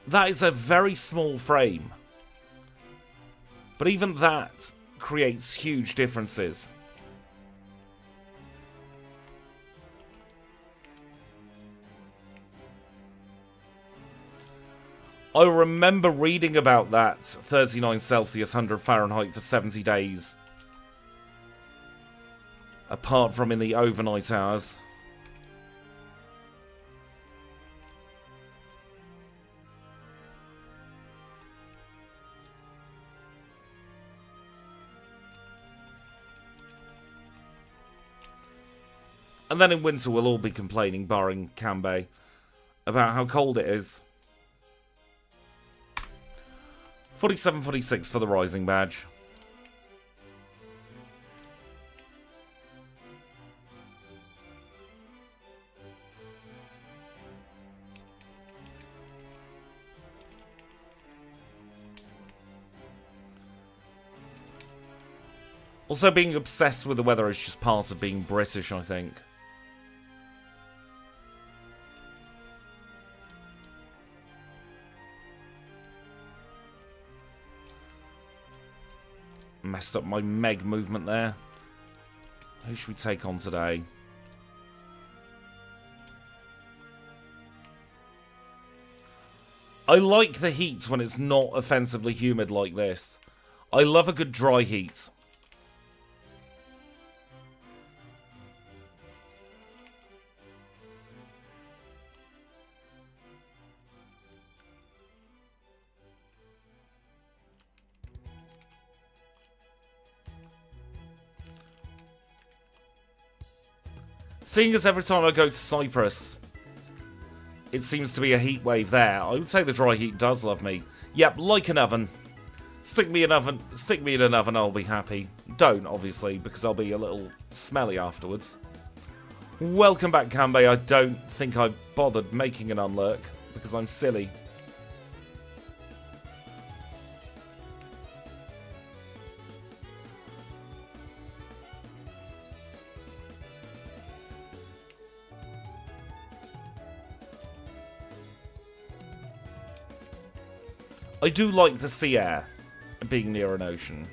S1: That is a very small frame. But even that creates huge differences. I remember reading about that 39 Celsius, 100 Fahrenheit for 70 days. Apart from in the overnight hours. And then in winter we'll all be complaining, barring Kanbei, about how cold it is. 47-46 for the Rising badge. Also, being obsessed with the weather is just part of being British, I think. Messed up my Meg movement there. Who should we take on today? I like the heat when it's not offensively humid like this. I love a good dry heat. Seeing as every time I go to Cyprus, it seems to be a heat wave there, I would say the dry heat does love me. Yep, like an oven. Stick me in an oven, I'll be happy. Don't, obviously, because I'll be a little smelly afterwards. Welcome back, Kanbei. I don't think I bothered making an unlurk, because I'm silly. I do like the sea air, being near an ocean.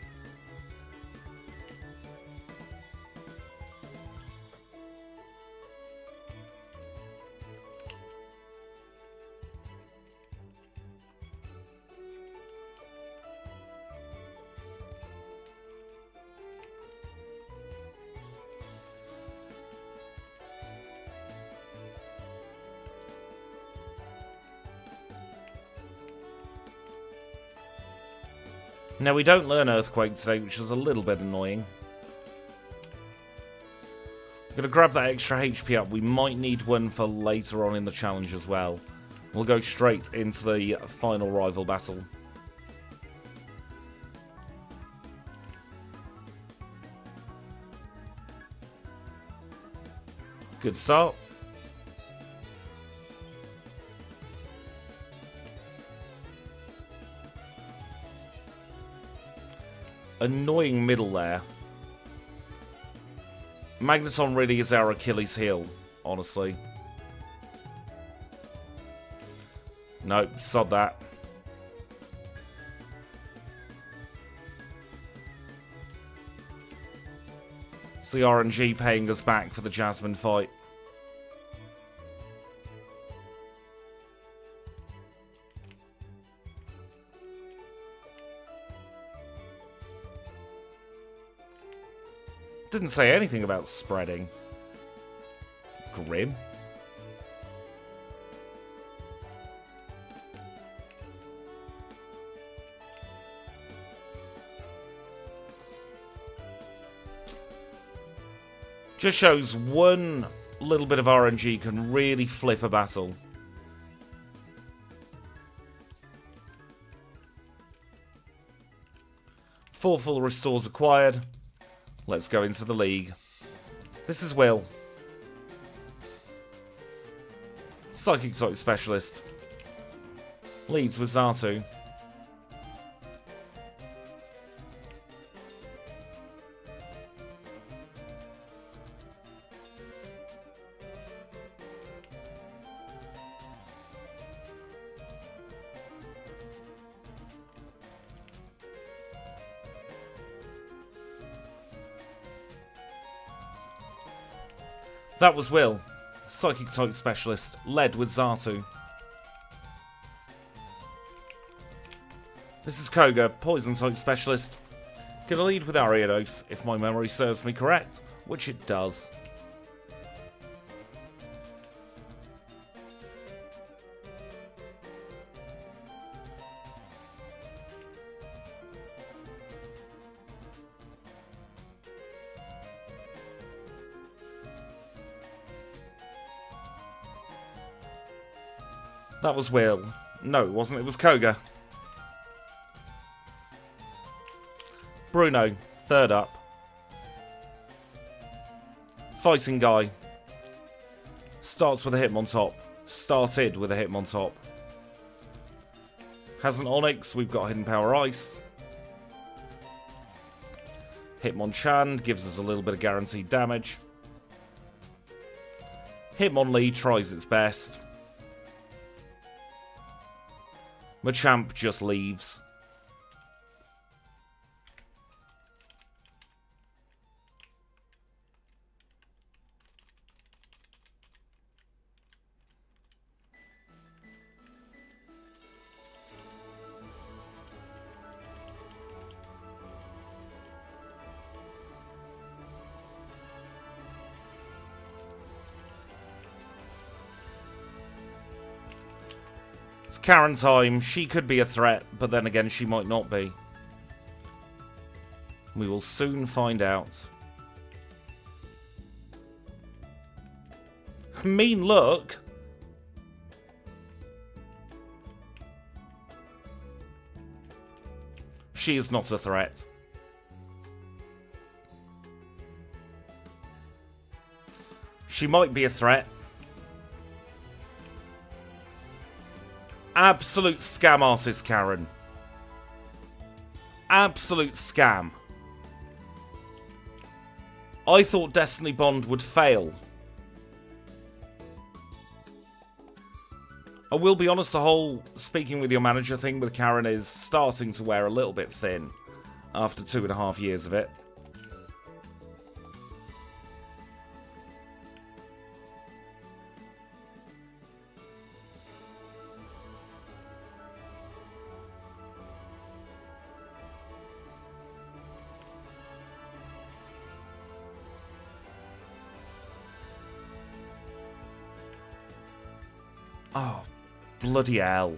S1: Now, we don't learn Earthquake today, which is a little bit annoying. I'm going to grab that extra HP up. We might need one for later on in the challenge as well. We'll go straight into the final rival battle. Good start. Annoying middle there. Magneton really is our Achilles heel, honestly. Nope, sod that. It's the RNG paying us back for the Jasmine fight. Didn't say anything about spreading. Grim. Just shows one little bit of RNG can really flip a battle. Four full restores acquired. Let's go into the league. This is Will. Psychic type specialist. Leads with Xatu. That was Will, Psychic type specialist, led with Johto. This is Koga, Poison type specialist. Gonna lead with Ariados, if my memory serves me correct, which it does. That was Will. No, it wasn't. It was Koga. Bruno, third up. Fighting guy. Starts with a Hitmontop. Started with a Hitmontop. Has an Onyx. We've got Hidden Power Ice. Hitmonchan gives us a little bit of guaranteed damage. Hitmonlee tries its best. Machamp just leaves. It's Karen time. She could be a threat, but then again, she might not be. We will soon find out. Mean look. She is not a threat. She might be a threat. Absolute scam artist, Karen. Absolute scam. I thought Destiny Bond would fail. I will be honest, the whole speaking with your manager thing with Karen is starting to wear a little bit thin after 2.5 years of it. Oh, bloody hell.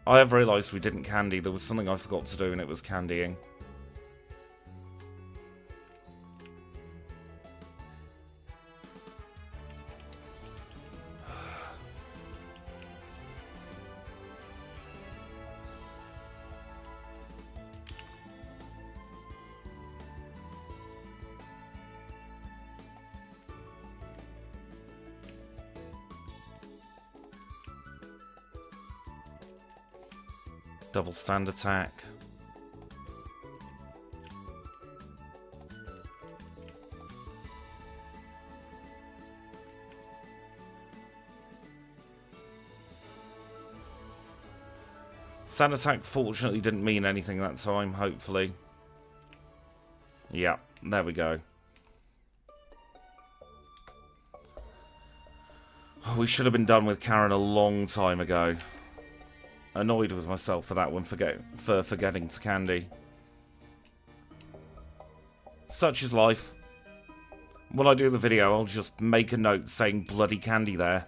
S1: I have realised we didn't candy. There was something I forgot to do and it was candying. Double stand attack. Stand attack fortunately didn't mean anything that time, hopefully. Yeah, there we go. Oh, we should have been done with Karen a long time ago. Annoyed with myself for that one, for forgetting to candy. Such is life. When I do the video, I'll just make a note saying bloody candy there.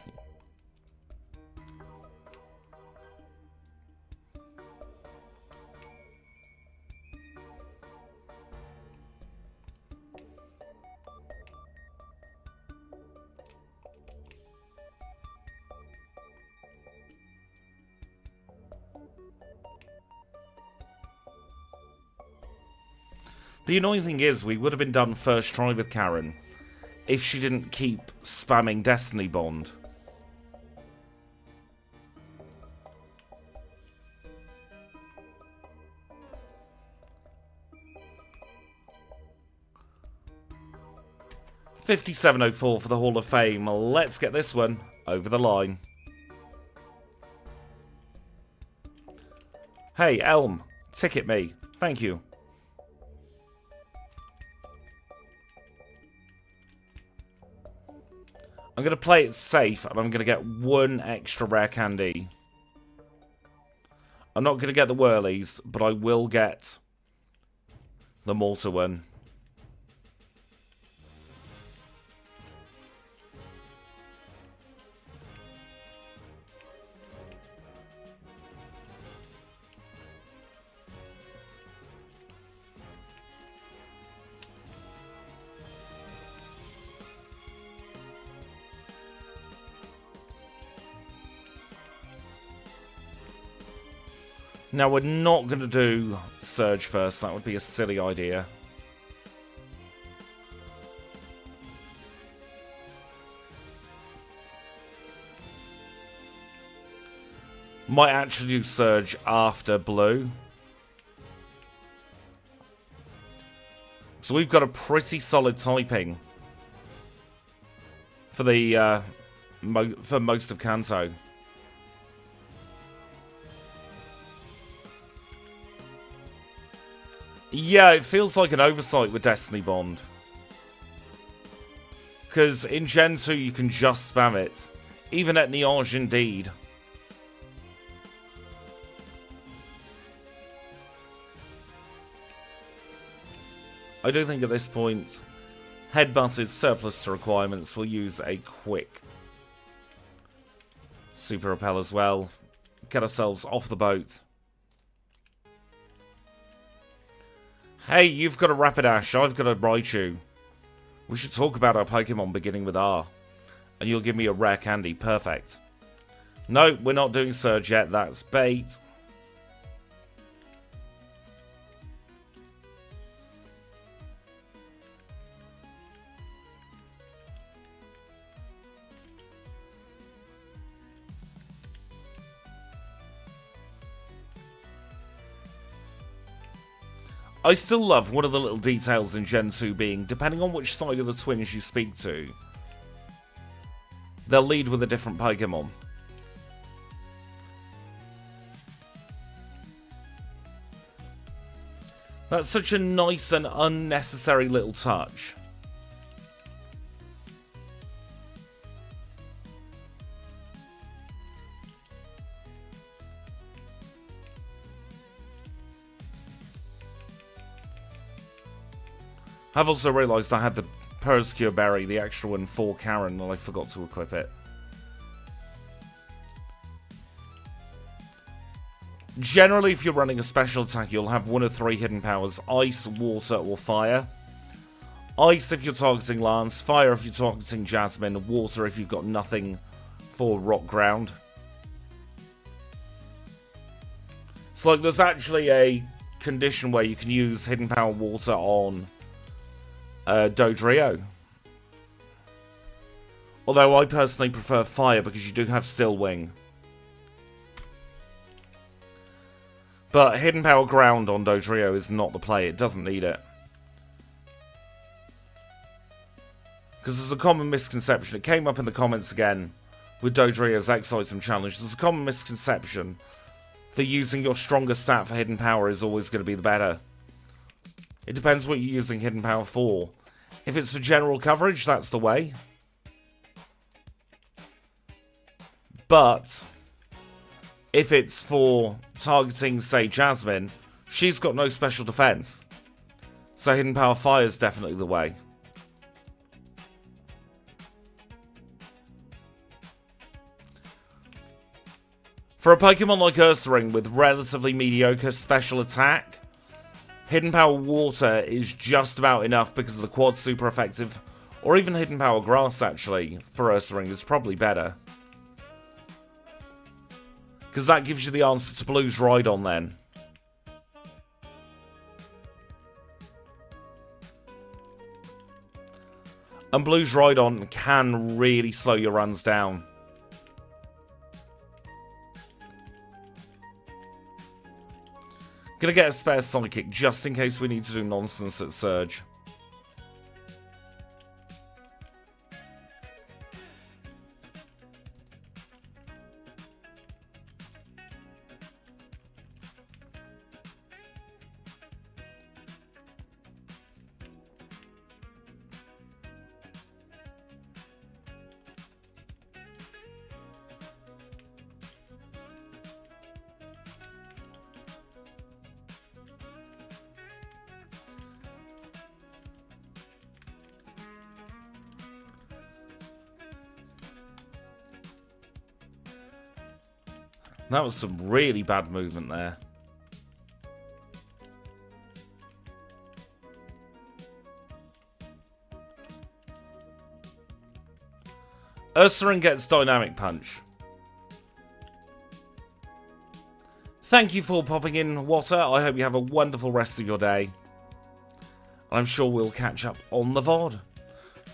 S1: The annoying thing is, we would have been done first try with Karen if she didn't keep spamming Destiny Bond. $57.04 for the Hall of Fame. Let's get this one. over the line. Hey, Elm, ticket me. Thank you. I'm going to play it safe, and I'm going to get one extra rare candy. I'm not going to get the whirlies, but I will get the mortar one. Now, we're not going to do Surge first. That would be a silly idea. Might actually do Surge after Blue. So we've got a pretty solid typing for the for most of Kanto. Yeah, it feels like an oversight with Destiny Bond. Because in Gen 2 you can just spam it. Even at Niage Indeed. I do think at this point, Headbutt is surplus to requirements. We'll use a quick Super Repel as well. Get ourselves off the boat. Hey, you've got a Rapidash, I've got a Raichu. We should talk about our Pokemon beginning with R. And you'll give me a rare candy, perfect. No, we're not doing Surge yet, that's bait. I still love one of the little details in Gen 2 being, depending on which side of the twins you speak to, they'll lead with a different Pokemon. That's such a nice and unnecessary little touch. I've also realised I had the Persecure Berry, the extra one for Karen, and I forgot to equip it. Generally, if you're running a special attack, you'll have one of 3 hidden powers: Ice, Water, or Fire. Ice if you're targeting Lance, Fire if you're targeting Jasmine, Water if you've got nothing for Rock Ground. So, like, there's actually a condition where you can use Hidden Power Water on Dodrio. Although I personally prefer Fire because you do have Still Wing. But Hidden Power Ground on Dodrio is not the play, it doesn't need it. Because there's a common misconception, it came up in the comments again with Dodrio's X-Item Challenge, there's a common misconception that using your strongest stat for Hidden Power is always going to be the better. It depends what you're using Hidden Power for. If it's for general coverage, that's the way. But if it's for targeting, say, Jasmine, she's got no special defense. So Hidden Power Fire is definitely the way. For a Pokemon like Ursaring with relatively mediocre special attack, Hidden Power Water is just about enough because the quad super effective, or even Hidden Power Grass actually, for Ursaring is probably better. Because that gives you the answer to Blue's Rhydon then. And Blue's Rhydon can really slow your runs down. Gonna get a spare Psychic just in case we need to do nonsense at Surge. That was some really bad movement there. Ursaring gets Dynamic Punch. Thank you for popping in, Water. I hope you have a wonderful rest of your day. I'm sure we'll catch up on the VOD.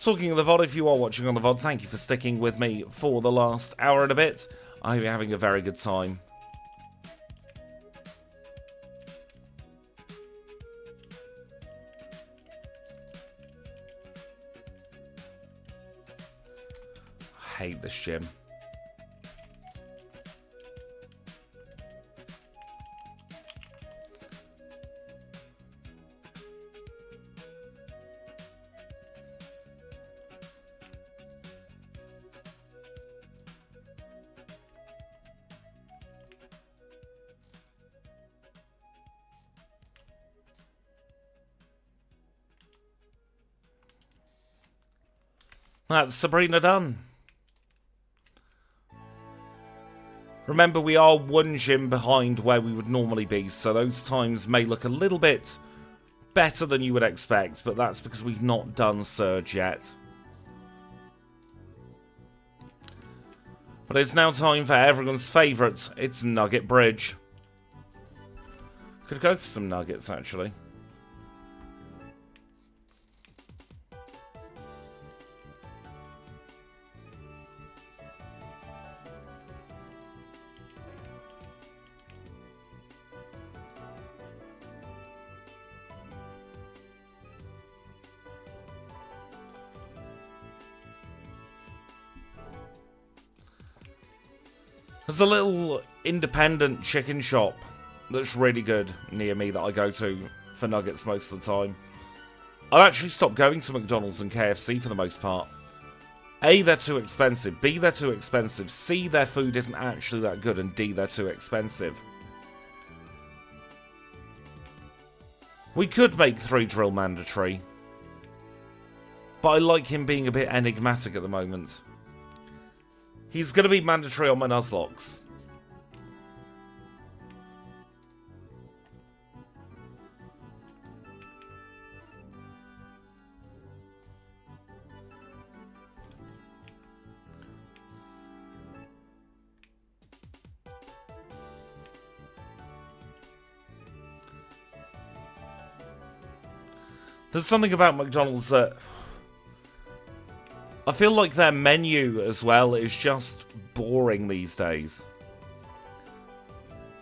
S1: Talking of the VOD, if you are watching on the VOD, thank you for sticking with me for the last hour and a bit. I hope you're having a very good time. I hate this gym. That's Sabrina done. Remember, we are one gym behind where we would normally be, so those times may look a little bit better than you would expect, but that's because we've not done Surge yet. But it's now time for everyone's favourite. It's Nugget Bridge. Could go for some nuggets, actually. There's a little independent chicken shop that's really good near me that I go to for nuggets most of the time. I've actually stopped going to McDonald's and KFC for the most part. A, they're too expensive. B, they're too expensive. C, their food isn't actually that good. And D, they're too expensive. We could make 3 drill mandatory, but I like him being a bit enigmatic at the moment. He's going to be mandatory on my Nuzlocke. There's something about McDonald's that I feel like their menu as well is just boring these days.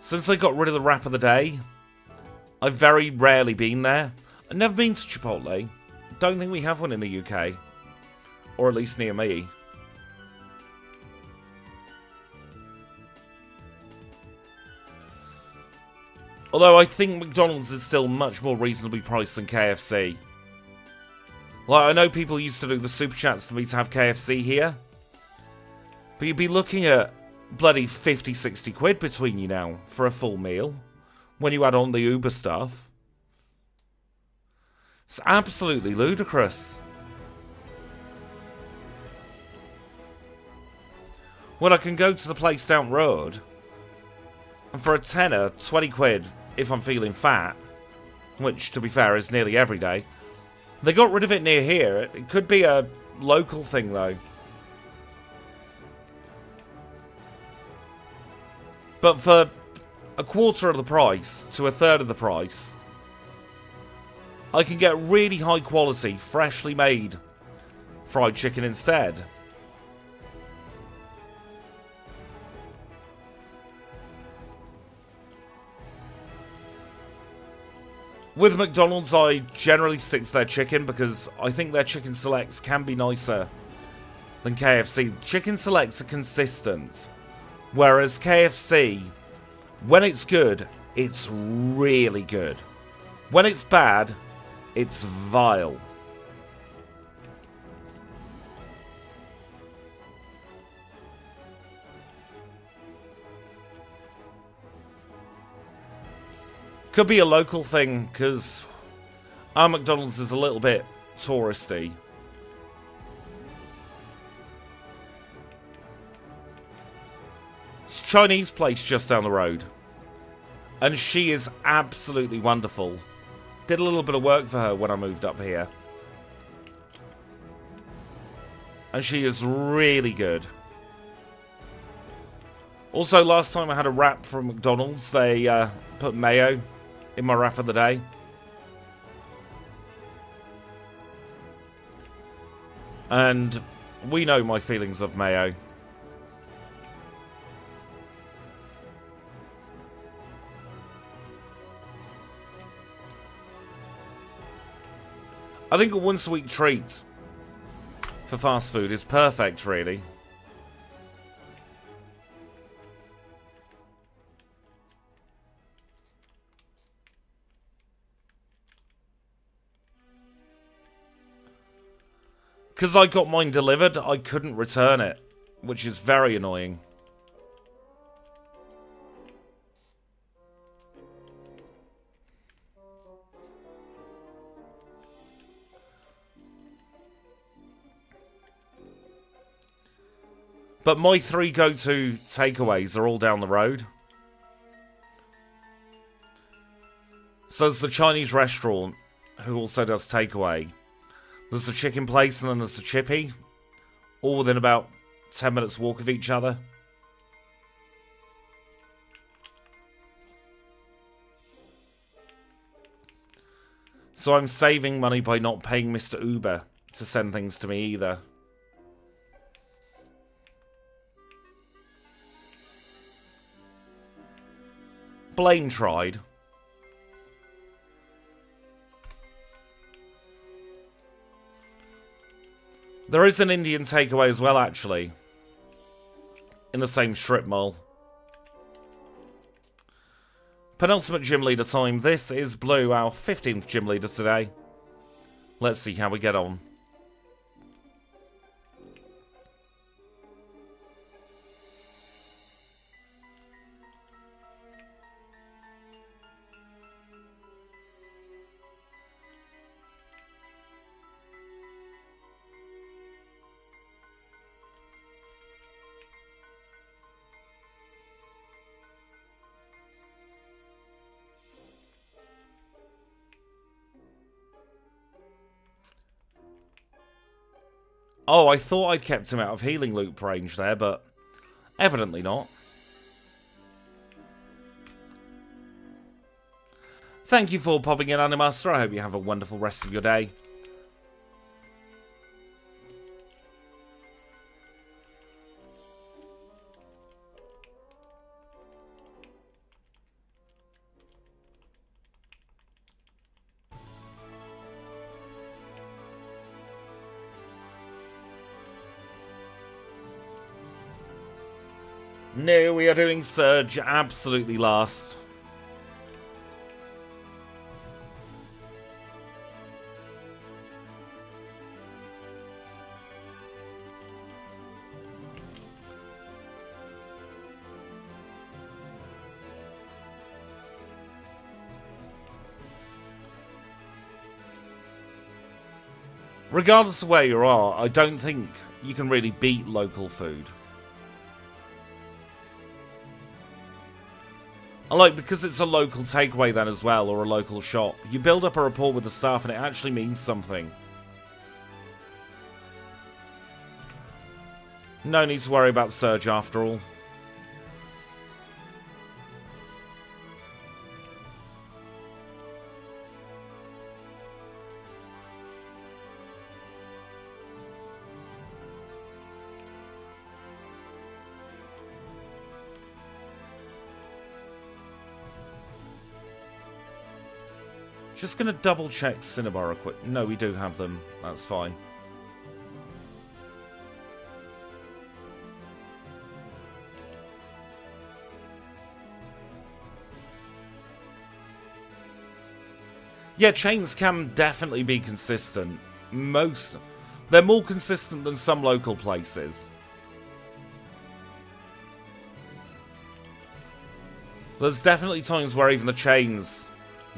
S1: Since they got rid of the wrap of the day, I've very rarely been there. I've never been to Chipotle. Don't think we have one in the UK. Or at least near me. Although I think McDonald's is still much more reasonably priced than KFC. Like, I know people used to do the super chats for me to have KFC here. But you'd be looking at bloody 50, 60 quid between you now for a full meal. When you add on the Uber stuff. It's absolutely ludicrous. Well, I can go to the place down the road. And for a tenner, 20 quid if I'm feeling fat. Which, to be fair, is nearly every day. They got rid of it near here. It could be a local thing, though. But for a quarter of the price to a third of the price, I can get really high quality, freshly made fried chicken instead. With McDonald's, I generally stick to their chicken because I think their chicken selects can be nicer than KFC. Chicken selects are consistent, whereas KFC, when it's good, it's really good. When it's bad, it's vile. Could be a local thing, because our McDonald's is a little bit touristy. It's Chinese place just down the road. And she is absolutely wonderful. Did a little bit of work for her when I moved up here. And she is really good. Also, last time I had a wrap from McDonald's, they put mayo in my wrap of the day. And we know my feelings of mayo. I think a once-a-week treat for fast food is perfect, really. Because I got mine delivered, I couldn't return it, which is very annoying. But my 3 go-to takeaways are all down the road. So there's the Chinese restaurant, who also does takeaway. There's the chicken place, and then there's the chippy. All within about 10 minutes walk of each other. So I'm saving money by not paying Mr. Uber to send things to me either. Blaine tried. There is an Indian takeaway as well, actually. In the same strip mall. Penultimate gym leader time. This is Blue, our 15th gym leader today. Let's see how we get on. Oh, I thought I'd kept him out of healing loop range there, but evidently not. Thank you for popping in, Animaster. I hope you have a wonderful rest of your day. No, we are doing Surge absolutely last. Regardless of where you are, I don't think you can really beat local food. Because it's a local takeaway then as well, or a local shop, you build up a rapport with the staff and it actually means something. No need to worry about Surge after all. Just going to double check Cinnabar equip. No, we do have them. That's fine. Yeah, chains can definitely be consistent. They're more consistent than some local places. There's definitely times where even the chains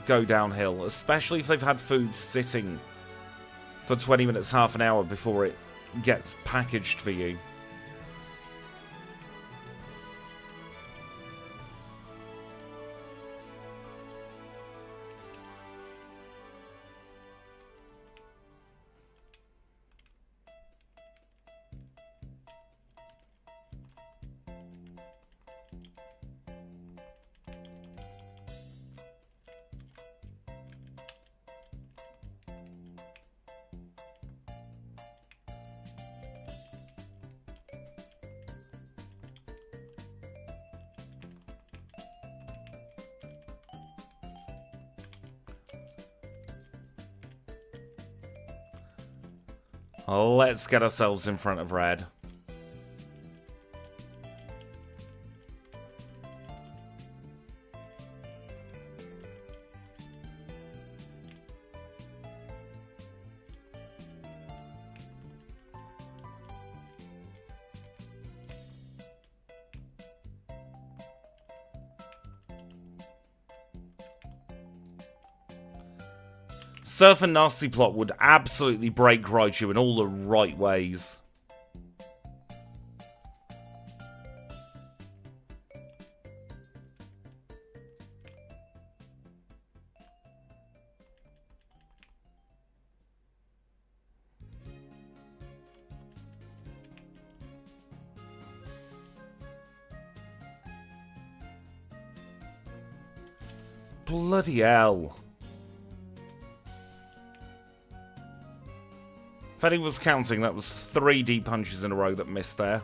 S1: go downhill, especially if they've had food sitting for 20 minutes, half an hour before it gets packaged for you. Let's get ourselves in front of red. Surf and Nasty Plot would absolutely break Raichu in all the right ways. Bloody hell. If anyone was counting, that was 3 deep punches in a row that missed there.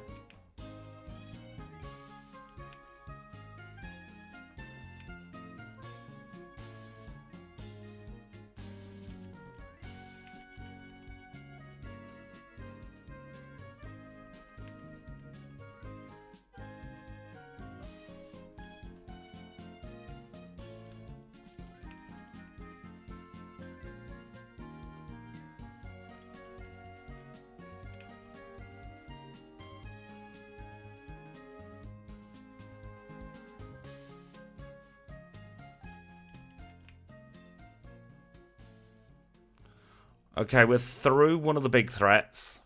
S1: Okay, we're through one of the big threats.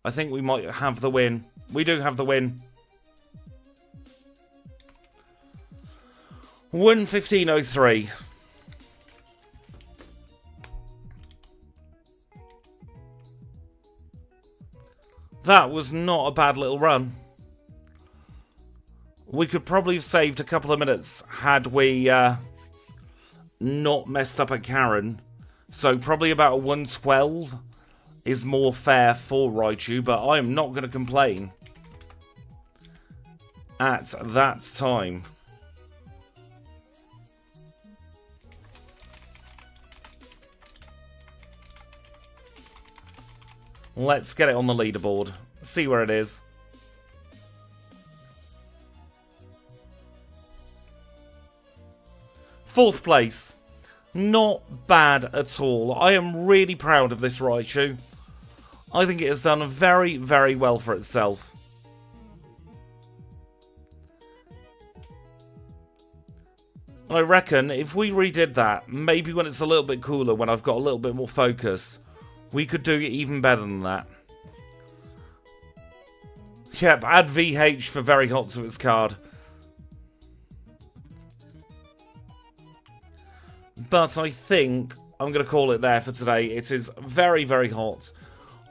S1: I think we might have the win. We do have the win. 1:15:03. That was not a bad little run. We could probably have saved a couple of minutes had we not messed up at Karen. So probably about a 1:12 is more fair for Raichu, but I'm not going to complain at that time. Let's get it on the leaderboard. See where it is. Fourth place. Not bad at all. I am really proud of this Raichu. I think it has done very, very well for itself. I reckon if we redid that, maybe when it's a little bit cooler, when I've got a little bit more focus, we could do even better than that. Yep, add VH for very hot to its card. But I think I'm going to call it there for today. It is very, very hot.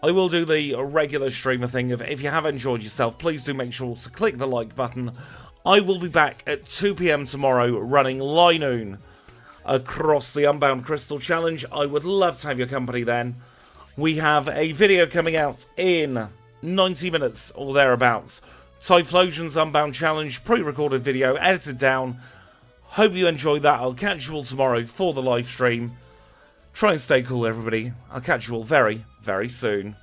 S1: I will do the regular streamer thing of if you have enjoyed yourself, please do make sure to click the like button. I will be back at 2 PM tomorrow running Linoon across the Unbound Crystal Challenge. I would love to have your company then. We have a video coming out in 90 minutes or thereabouts. Typhlosion's Unbound Challenge, pre-recorded video, edited down. Hope you enjoyed that. I'll catch you all tomorrow for the live stream. Try and stay cool, everybody. I'll catch you all very, very soon.